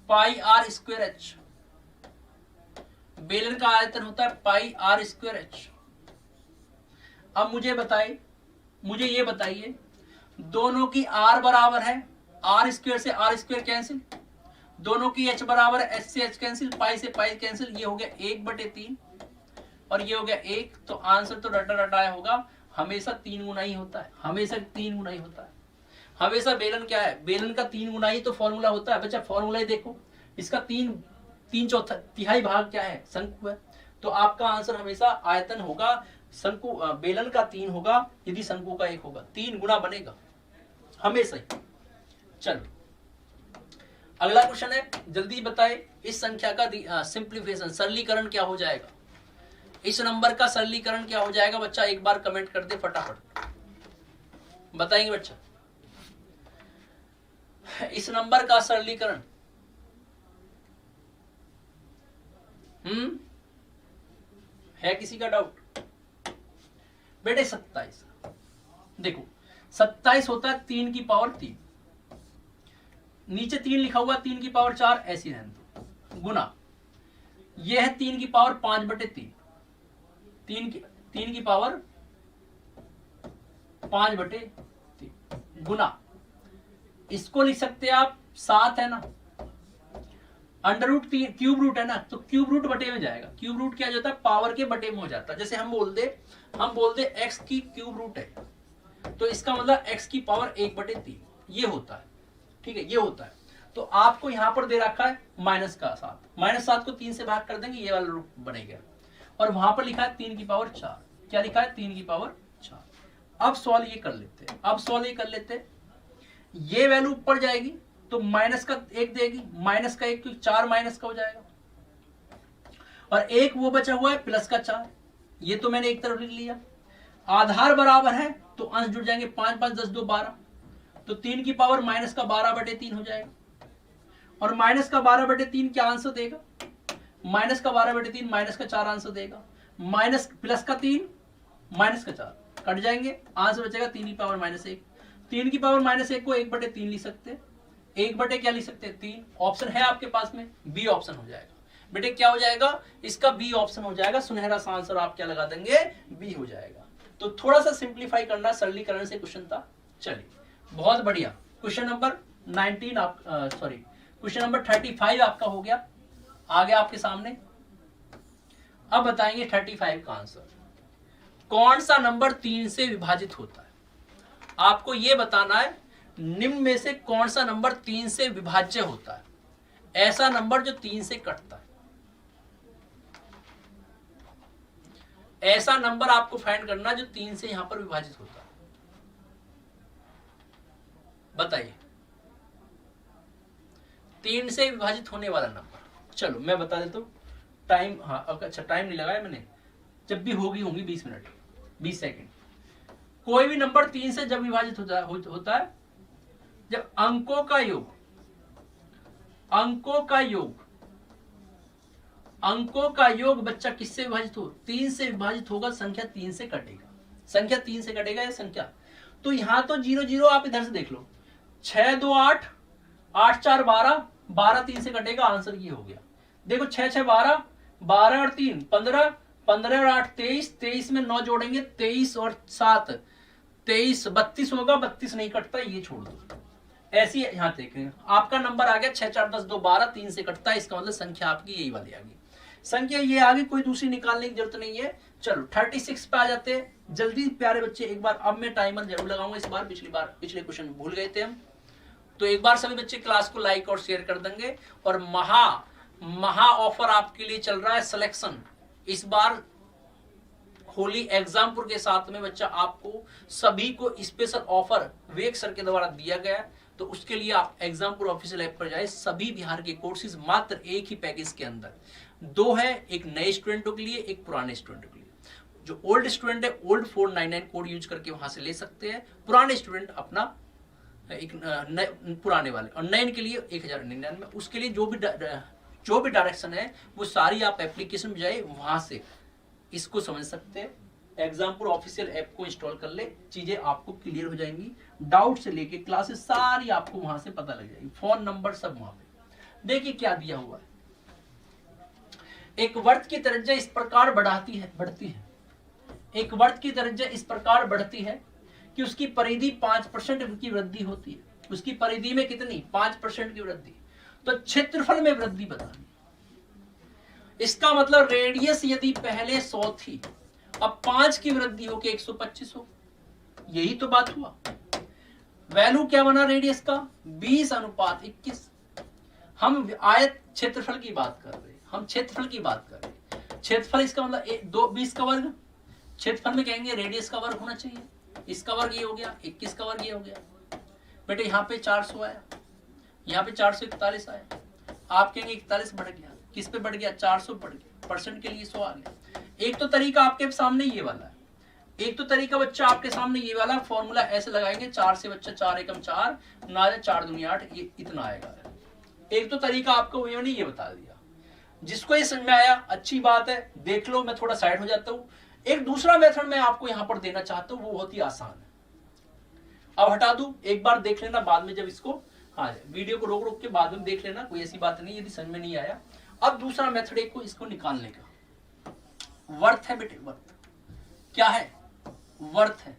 पाई आर स्क्वायर एच, बेलन का आयतन होता है पाई आर स्क्वायर एच। अब मुझे ये बताइए दोनों की आर बराबर है, आर स्क्वायर से आर स्क्वायर कैंसिल, दोनों की एच बराबर है, एच से एच कैंसिल, पाई से पाई कैंसिल, ये हो गया 1/3 और ये हो गया 1। तो आंसर तो रटा रटाया होगा, हमेशा 3 गुना ही होता है, हमेशा 3 गुना ही होता है। हमेशा बेलन क्या है, बेलन का 3 गुना ही तो फॉर्मूला होता है। बच्चा फॉर्मूला ही देखो, इसका 3/4 भाग क्या है, शंकु है। तो आपका आंसर हमेशा आयतन होगा, शंकु बेलन का 3 होगा, यदि शंकु का 1 होगा, 3 गुना बनेगा हमेशा ही। चलो अगला क्वेश्चन है, जल्दी बताए इस संख्या का सिंप्लीफिकेशन सरलीकरण क्या हो जाएगा। इस नंबर का सरलीकरण क्या हो जाएगा बच्चा, एक बार कमेंट कर दे फटाफट, बताएंगे बच्चा। इस नंबर का सरलीकरण है किसी का डाउट बेटे? 27। देखो 27 होता है 3 की पावर 3, नीचे 3 लिखा हुआ 3 की पावर 4, ऐसी रहने दो, गुना यह है 3 की पावर 5/3, 3 की पावर 5/3 गुना, इसको लिख सकते हैं आप 7 है ना, अंडर रूट क्यूब रूट है ना, तो क्यूब रूट बटे में जाएगा। क्यूब रूट क्या होता है, पावर के बटे में हो जाता है। जैसे हम बोल दे एक्स की क्यूब रूट है, तो इसका मतलब एक्स की पावर 1/3 ये होता है, ठीक है, ये होता है। तो आपको यहां पर दे रखा है -7, -7 को 3 से भाग कर देंगे, ये वाला रूट बनेगा। और वहां पर लिखा है 3 की पावर 4, क्या लिखा है, 3 की पावर 4। अब सॉल्व ये कर लेते हैं, ये वैल्यू ऊपर जाएगी तो माइनस का 1 देगी, माइनस का 1 तो 4 माइनस का हो जाएगा, और 1 वो बचा हुआ है प्लस का 4, ये तो मैंने एक तरफ लिख लिया। आधार बराबर है तो अंश जुड़ जाएंगे, 5 5 10 2 12, तो 3 की पावर माइनस का 12/3 हो जाएगा। और माइनस का 12/3 क्या आंसर देगा, माइनस का 12/3 माइनस का 4 आंसर देगा, माइनस प्लस का 3 माइनस का 4 कट जाएंगे, आंसर बचेगा 3 की पावर -1। 3 की पावर -1 को 1/3 लिख सकते हैं, 1 क्या लिख सकते हैं, 3। ऑप्शन है आपके पास में, बी ऑप्शन हो जाएगा बेटे। क्या हो जाएगा, इसका बी ऑप्शन हो जाएगा, सुनहरा सा आंसर आप क्या लगा देंगे, बी हो जाएगा। तो थोड़ा सा सिंप्लीफाई करना, सरलीकरण से क्वेश्चन था। चलिए बहुत बढ़िया, क्वेश्चन नंबर 35 आपका हो गया, आ गया आपके सामने। अब बताएंगे 35 का आंसर। कौन सा नंबर 3 से विभाजित होता है, आपको यह बताना है। निम्न में से कौन सा नंबर 3 से विभाज्य होता है, ऐसा नंबर जो 3 से कटता है, ऐसा नंबर आपको फाइंड करना जो 3 से यहां पर विभाजित होता है। बताइए 3 से विभाजित होने वाला नंबर। चलो मैं बता देता हूं, टाइम, हाँ अच्छा टाइम नहीं लगाया मैंने, जब भी होंगी 20 मिनट 20 सेकेंड। कोई भी नंबर 3 से जब विभाजित होता है जब अंकों का योग बच्चा किससे विभाजित हो, 3 से विभाजित होगा, संख्या 3 से कटेगा, संख्या 3 से कटेगा या संख्या। तो यहां तो 0 0 आप इधर से देख लो, 6 2 8, 8 4 12, 12 3 से कटेगा, आंसर ये हो गया। देखो 6 6 12, 12 और 3 15, 15 और 8 23, 23 में 9 जोड़ेंगे, 23 और 7 23, 32 होगा, 32 नहीं कटता, ये छोड़ दो। ऐसी यहां देख रहे हैं आपका नंबर आ गया 6 4 10 2 12, 3 से कटता है, इसका मतलब संख्या आपकी यही वाली आ गई। संख्या ये आगे कोई दूसरी निकालने की जरूरत नहीं है। चलो 36 पे आ जाते हैं जल्दी प्यारे बच्चे। एक बार अब मैं टाइमर जरूर लगाऊंगा इस बार, पिछले क्वेश्चन भूल गए थे हम। तो एक बार सभी बच्चे क्लास को लाइक और शेयर कर देंगे। और महा ऑफर आपके लिए चल रहा है सिलेक्शन। इस बार होली एग्जामपुर के साथ में बच्चा आपको सभी को स्पेशल ऑफर वेग सर के द्वारा दिया गया है। तो उसके लिए आप एग्जामपुर ऑफिशियल ऐप पर जाए। सभी बिहार के कोर्सेज मात्र एक ही पैकेज के अंदर, दो है, एक नए स्टूडेंटों के लिए, एक पुराने स्टूडेंटों के लिए। जो ओल्ड स्टूडेंट है ओल्ड 499 कोड यूज करके वहां से ले सकते हैं, पुराने स्टूडेंट अपना एक पुराने वाले, और नए के लिए 1099। उसके लिए जो भी डायरेक्शन है वो सारी आप एप्लीकेशन में जाए वहां से इसको समझ सकते हैं। एग्जामपुर ऑफिशियल ऐप को इंस्टॉल कर ले, चीजें आपको क्लियर हो जाएंगी। डाउट से लेके क्लासेस सारी आपको वहां से पता लग जाएगी, फोन नंबर सब वहां पे। देखिए क्या दिया हुआ है, एक वर्त की त्रिज्या इस प्रकार बढ़ती है। एक वर्त की त्रिज्या इस प्रकार बढ़ती है कि उसकी परिधि 5% की वृद्धि होती है। उसकी परिधि में कितनी? 5% की वृद्धि। तो क्षेत्रफल में वृद्धि बतानी। इसका मतलब रेडियस यदि पहले 100 थी, अब 5 की वृद्धि होकर 125 हो। यही तो बात हुआ। वैल्यू क्या बना रेडियस का? 20:21। हम आयत क्षेत्रफल की बात कर रहे हैं, हम क्षेत्रफल की बात कर रहे हैं। क्षेत्रफल इसका मतलब 20 का वर्ग, क्षेत्रफल में कहेंगे रेडियस का वर्ग होना चाहिए। इसका वर्ग ये हो गया, 21 का वर्ग ये हो गया। बेटे यहाँ पे 400 आया, यहाँ पे 441 आया। आप कहेंगे 41 बढ़ गया, किस पे बढ़ गया? 400 बढ़ गया, परसेंट के लिए 100 आ गया। एक तो तरीका आपके सामने ये वाला है, एक तो तरीका बच्चा आपके सामने ये वाला फॉर्मूला ऐसे लगाएंगे, 4 से बच्चा 4 एकम 4 ना 4 दूनी 8, ये इतना आएगा। एक तो तरीका आपको ये बता दिया। जिसको ये समझ में आया अच्छी बात है, देख लो। मैं थोड़ा साइड हो जाता हूँ। एक दूसरा मेथड मैं आपको यहां पर देना चाहता हूं, वो बहुत ही आसान है। अब हटा दूं, एक बार देख लेना, बाद में जब इसको वीडियो को रोक के बाद में देख लेना, कोई ऐसी बात नहीं यदि समझ में नहीं आया। अब दूसरा मेथड एक को इसको निकालने का, वर्थ है बेटे। वर्थ क्या है? वर्थ है,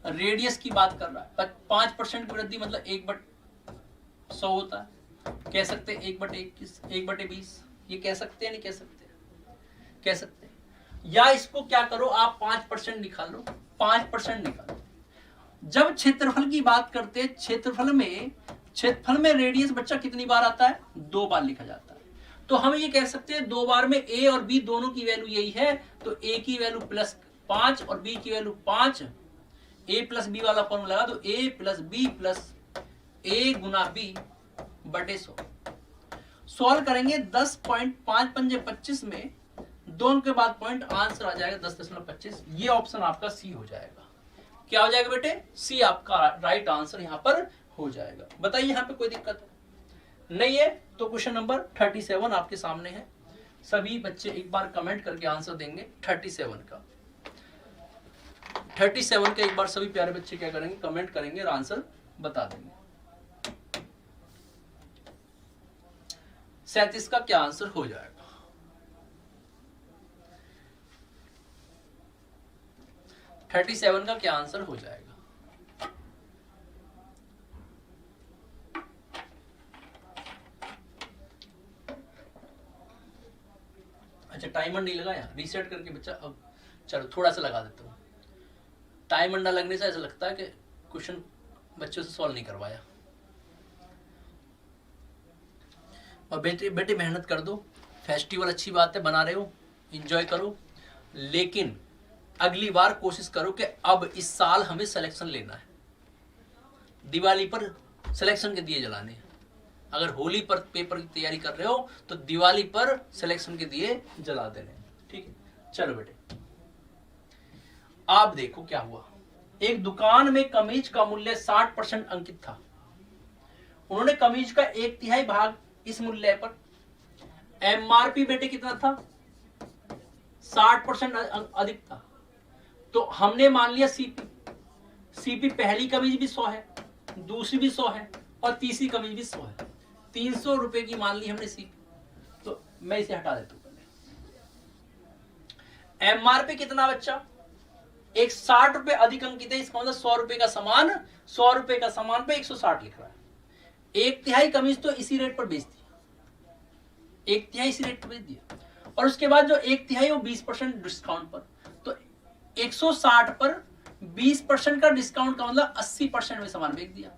रेडियस की बात कर रहा है। 5% की वृद्धि मतलब 1/100 होता है। कह सकते 1/21, 1/20, ये कह सकते हैं नहीं कह सकते? कह सकते हैं। या इसको क्या करो आप 5% निकालो, 5% निकालो। जब क्षेत्रफल की बात करते हैं, क्षेत्रफल में रेडियस बच्चा कितनी बार आता है? 2 बार लिखा जाता है। तो हम ये कह सकते हैं 2 बार में a और b दोनों की वैल्यू यही है, तो a की वैल्यू +5 और b की वैल्यू 5। a + b वाला फॉर्मूला लगा, तो a + b + a × b बटे 100। सॉल्व करेंगे 10.5×5 में 2 अंक के बाद पॉइंट, आंसर आ जाएगा 10.25। ये ऑप्शन आपका सी हो जाएगा। क्या हो जाएगा बेटे? सी आपका राइट आंसर यहां पर हो जाएगा। बताइए यहां पे कोई दिक्कत नहीं है? तो क्वेश्चन नंबर 37 आपके सामने है। सभी बच्चे एक बार कमेंट करके आंसर देंगे 37 का। 37 का एक बार सभी प्यारे बच्चे क्या करेंगे? कमेंट करेंगे और आंसर बता देंगे। 37 का क्या आंसर हो जाएगा? 37 का क्या आंसर हो जाएगा? अच्छा टाइमर नहीं लगाया, रीसेट करके बच्चा। अब चलो थोड़ा सा लगा देता हूँ। टाइमर ना लगने से ऐसा लगता है कि क्वेश्चन बच्चों से सॉल्व नहीं करवाया। और बेटे मेहनत कर दो। फेस्टिवल अच्छी बात है, बना रहे हो, एंजॉय करो, लेकिन अगली बार कोशिश करो कि अब इस साल हमें सिलेक्शन लेना है। दिवाली पर सिलेक्शन के दिए जलाने हैं। अगर होली पर पेपर की तैयारी कर रहे हो तो दिवाली पर सिलेक्शन के दिए जला देने। ठीक है, चलो बेटे आप देखो क्या हुआ। एक दुकान में कमीज का मूल्य 60% अंकित था। उन्होंने कमीज का 1/3 भाग इस मूल्य पर, एमआरपी बेटे कितना था? 60% अधिक था। तो हमने मान लिया सीपी पहली कमीज भी 100 है, दूसरी भी 100 है और तीसरी कमीज भी 100 है। 300 रुपए की मान ली हमने सीपी। तो मैं इसे हटा देता हूं पहले। एमआरपी कितना बच्चा? एक 60 रुपए अधिक अंकित है, इसका मतलब 100 रुपए का सामान, 100 रुपए का सामान पे 160 लिख रहा है। 1/3 कमीज तो इसी रेट पर बेच दिया, 1/3 इसी रेट पर बेच दिया। और उसके बाद जो 1/3 वो 20% डिस्काउंट पर। तो 160 पर 20% का डिस्काउंट का मतलब 80% में सामान बेच दिया।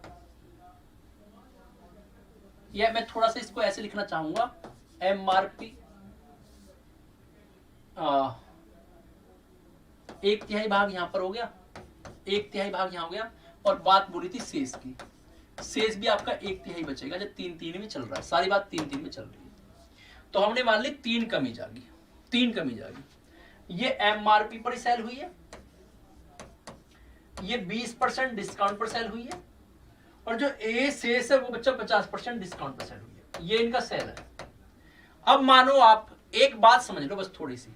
या मैं थोड़ा सा इसको ऐसे लिखना चाहूंगा, MRP 1/3 भाग यहां पर हो गया, 1/3 भाग यहां हो गया, और बात बोली थी शेष की। शेष भी आपका 1/3 बचेगा जब 3-3 में चल रहा है, सारी बात 3-3 में चल रही है। तो हमने मान ली 3 कमीज आ गई, 3 कमीज आ गई। ये MRP पर सेल हुई है, ये 20% डिस्काउंट पर सेल हुई है, और जो ए शेष है वो बच्चा 50% डिस्काउंट पर सेल हुई है। ये इनका सेल है। अब मानो आप एक बात समझ लो बस थोड़ी सी,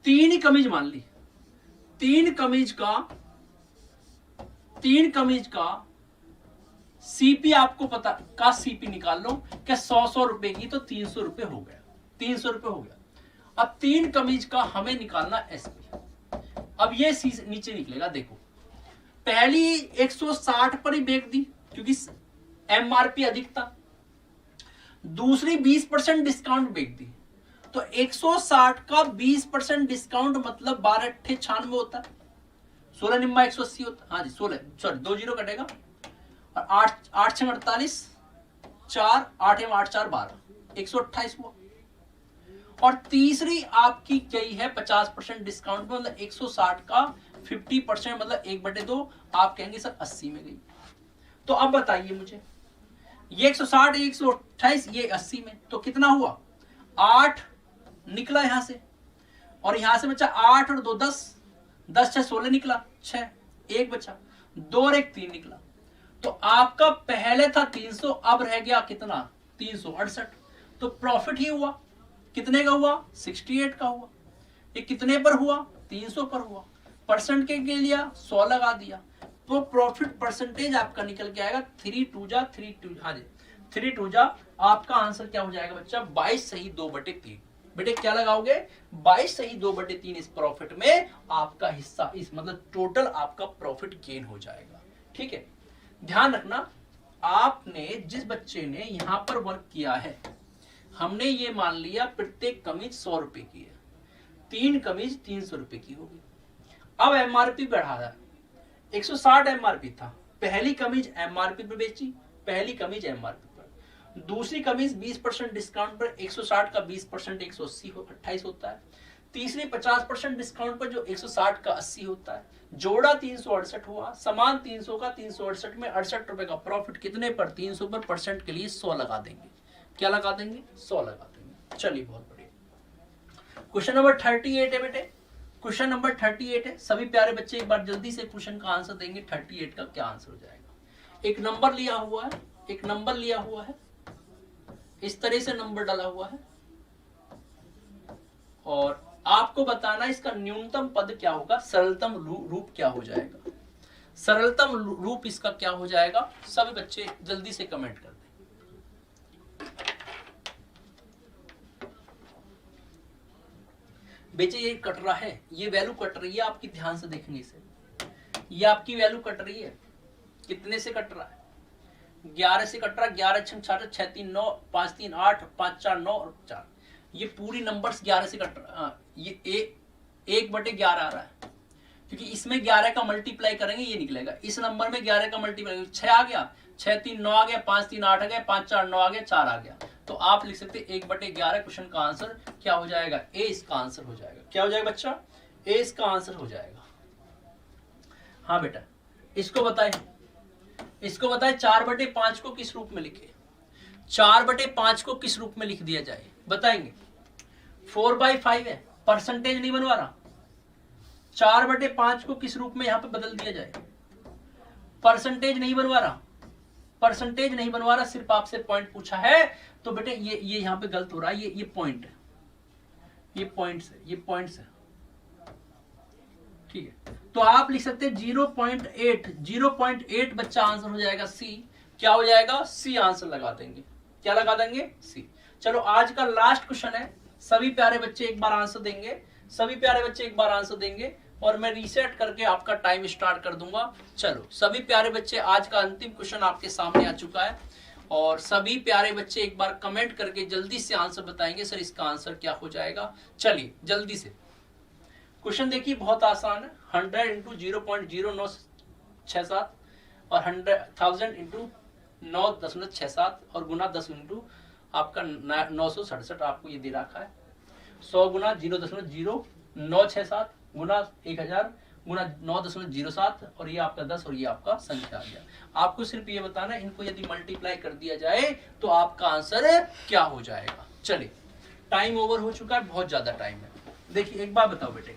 3 कमीज मान ली, 3 कमीज का सीपी आपको पता का सीपी निकाल लो, क्या 100 रुपए की तो 300 रुपए हो गया, 300 रुपए हो गया। अब 3 कमीज का हमें निकालना एसपी। अब ये नीचे निकलेगा, देखो पहली 160 पर ही बेच दी क्योंकि MRP अधिक था, दूसरी 20% डिस्काउंट बेच दी, तो 160 का 20% डिस्काउंट मतलब 12×8 = 96 होता है, 16 निम्मा 180 होता है। हाँ जी 16, सॉरी 2 0 कटेगा, और 8×6 = 48, 4 8 8 4 12, 128 हुआ। और तीसरी आपकी गई है 50% डिस्काउंट में, मतलब 160 का 50% मतलब 1/2, आप कहेंगे सर 80 में गई। तो अब बताइए मुझे, ये 160 128 ये 80 में, तो कितना हुआ, 8 निकला यहां से, और यहां से बचा 8 और 2 10, 10 6 16 निकला, 6 1 बचा, 2 और 1 3 निकला। तो आपका पहले था 300, अब रह गया कितना, 368। तो प्रॉफिट ही हुआ, कितने का हुआ, 68 का हुआ। ये कितने पर हुआ, 300 पर हुआ। परसेंट के लिया 100 लगा दिया, तो प्रॉफिट परसेंटेज आपका निकल के आएगा 3 जा 3 हाँ जी 3 जा। आपका आंसर क्या हो जाएगा बच्चा, 22 सही 2/3। बेटे क्या लगाओगे, 22 सही 2/3 इस प्रॉफिट में आपका हिस्सा, इस मतलब टोटल आपका प्रॉफिट गेन हो जाएगा। ठीक है, ध्यान रखना, आपने जिस बच्चे ने यहां पर वर्क किया है, हमने ये मान लिया प्रत्येक कमीज 100 रुपए की है, 3 कमीज 300 रुपए की होगी। अब MRP बढ़ा रहा है, 160 MRP था, पहली कमीज MRP पर बेची, पहली कमीज MRP पर, दूसरी कमीज 20% डिस्काउंट पर, 160 का 20% 180 28 होता है, तीसरी 50% डिस्काउंट पर जो 160 का 80 होता है, जोड़ा 368 हुआ, समान 300 का 368 में 68 रुपए का प्रॉफिट, कितने पर, 300 पर, परसेंट के लिए 100 लगा देंगे। क्या लगा देंगे, 100 लगा देंगे। चलिए बहुत बढ़िया। क्वेश्चन नंबर 38 है बेटे, क्वेश्चन नंबर 38 है। सभी प्यारे बच्चे एक बार जल्दी से क्वेश्चन का आंसर देंगे, 38 का क्या आंसर हो जाएगा। एक नंबर लिया हुआ है, एक नंबर लिया हुआ है, इस तरह से नंबर डाला हुआ है, और आपको बताना इसका न्यूनतम पद क्या होगा, सरलतम रूप क्या हो जाएगा, सरलतम रूप इसका क्या हो जाएगा। सभी बच्चे जल्दी से कमेंट कर दें। बेचे ये कट रहा है, ये वैल्यू कट रही है आपकी, ध्यान से देखेंगे इसे, ये आपकी वैल्यू कट रही है, कितने से कट रहा है, 11 से कट रहा है, 11 6 6 6 3 9 5 3 8 5 4 9 और 4, ये पूरी नंबर्स 11 से कट रहा है। ये 1/11 आ रहा है, क्योंकि इसमें 11 का मल्टीप्लाई करेंगे ये निकलेगा, इस नंबर में 11 का मल्टीप्लाई 6 आ गया, 6 3 9 आ गया, 5 3 8 आ गया, 5 4 9 आ गया, 4 आ गया। तो आप लिख सकते 1/11। क्वेश्चन का आंसर क्या हो जाएगा, ए इसका आंसर हो जाएगा। क्या हो जाएगा बच्चा, ए इसका आंसर हो जाएगा। हाँ बेटा, इसको बताए, इसको बताए 4/5 को किस रूप में लिखे, 4/5 को किस रूप में लिख दिया जाए, बताएंगे। 4/5 है, परसेंटेज नहीं बनवा रहा, 4/5 को किस रूप में यहां पे बदल दिया जाए, परसेंटेज नहीं बनवा रहा, परसेंटेज नहीं बनवा रहा, सिर्फ आपसे पॉइंट पूछा है। तो बेटे ये यहां पे गलत हो रहा है, ये पॉइंट है, ये पॉइंट्स है, ये पॉइंट्स है। ठीक है, तो आप लिख सकते हैं 0.8, 0.8 बच्चा आंसर हो जाएगा सी। क्या हो जाएगा, सी आंसर लगा देंगे। क्या लगा देंगे, सी। चलो आज का लास्ट क्वेश्चन है, सभी प्यारे बच्चे एक बार आंसर देंगे, सभी प्यारे बच्चे एक बार आंसर देंगे, और मैं रीसेट करके आपका टाइम स्टार्ट कर दूंगा। चलो सभी प्यारे बच्चे, आज का अंतिम क्वेश्चन आपके सामने आ चुका है, और सभी प्यारे बच्चे एक बार कमेंट करके जल्दी से आंसर बताएंगे सर इसका आंसर क्या हो जाएगा। चलिए जल्दी से क्वेश्चन देखिए, बहुत आसान है। 100 इंटू 0.0967 और 1000 इंटू 9.67 और गुना 10 इंटू आपका 967 आपको ये दे रखा है। 100 गुना 0.0967 गुना 1000 गुना 9.07 और ये आपका 10 और ये आपका संख्या आ गया। आपको सिर्फ ये बताना है इनको यदि मल्टीप्लाई कर दिया जाए तो आपका आंसर क्या हो जाएगा। चलिए टाइम ओवर हो चुका है, बहुत ज्यादा टाइम है। देखिए एक बात बताओ बेटे,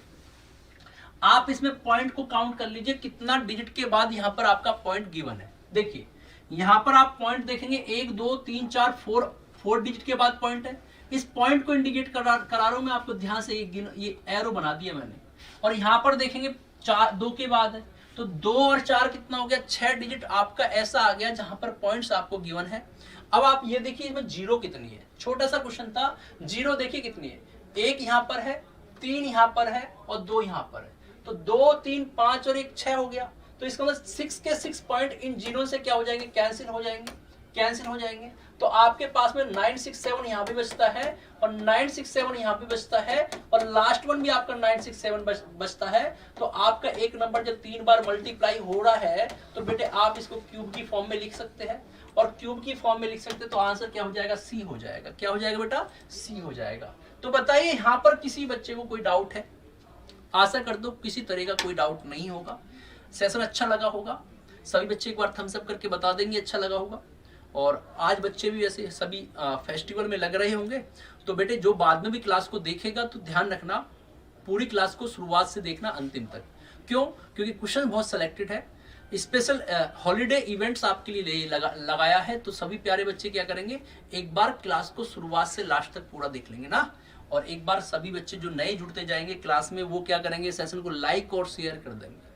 आप इसमें पॉइंट को काउंट कर लीजिए कितना डिजिट के बाद यहाँ पर आपका पॉइंट गिवन है। देखिए यहाँ पर आप पॉइंट देखेंगे 1 2 3 4 4 डिजिट के बाद पॉइंट है। इस पॉइंट को इंडिकेट करा रहा हूं मैं आपको, ध्यान से ये एरो बना दिया मैंने। और यहाँ पर देखेंगे 2 के बाद है, तो 2 और 4 कितना हो गया, 6 डिजिट आपका ऐसा आ गया जहां पर पॉइंट्स आपको गिवन है। अब आप ये देखिए इसमें जीरो कितनी है, छोटा सा क्वेश्चन था। जीरो देखिए कितनी है, 1 यहाँ पर है, 3 यहाँ पर है और 2 यहाँ पर है। तो 2 3 5 और 1 6 हो गया। तो इसका मतलब 6 के 6 पॉइंट इन जीरो से क्या हो जाएंगे, कैंसिल हो जाएंगे, कैंसिल हो जाएंगे। तो आपके पास में 967 यहाँ भी बचता है और 967 यहाँ भी बचता है और लास्ट वन भी आपका 967 बचता है। तो आपका एक नंबर जब 3 बार मल्टीप्लाई हो रहा है तो बेटे आप इसको क्यूब की फॉर्म में लिख सकते हैं और क्यूब की फॉर्म में लिख सकते हैं तो आंसर क्या हो जाएगा, सी हो जाएगा। क्या हो जाएगा बेटा, सी हो जाएगा। तो बताइए यहाँ पर किसी बच्चे को कोई डाउट है? आशा कर दो किसी तरह का कोई डाउट नहीं होगा। सेशन अच्छा लगा होगा, सभी बच्चे एक बार थम्स अप करके बता देंगे अच्छा लगा होगा। और आज बच्चे भी वैसे सभी फेस्टिवल में लग रहे होंगे। तो बेटे जो बाद में भी क्लास को देखेगा तो ध्यान रखना पूरी क्लास को शुरुआत से देखना अंतिम तक। क्यों? क्योंकि क्वेश्चन बहुत सिलेक्टेड है, स्पेशल हॉलीडे इवेंट्स आपके लिए लगाया है। तो सभी प्यारे बच्चे क्या करेंगे, एक बार क्लास को शुरुआत से लास्ट तक पूरा देख लेंगे ना। और एक बार सभी बच्चे जो नए जुड़ते जाएंगे क्लास में वो क्या करेंगे, सेशन को लाइक और शेयर कर देंगे।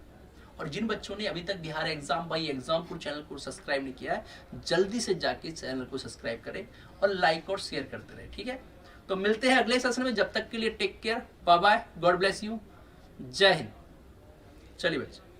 और जिन बच्चों ने अभी तक Bihar exam by Exampur channel को सब्सक्राइब नहीं किया है, जल्दी से जाके चैनल को सब्सक्राइब करें और लाइक और शेयर करते रहे, ठीक है। तो मिलते हैं अगले सेशन में, जब तक के लिए take care, bye bye, God bless you, जय हिंद। चलिए बच्चे।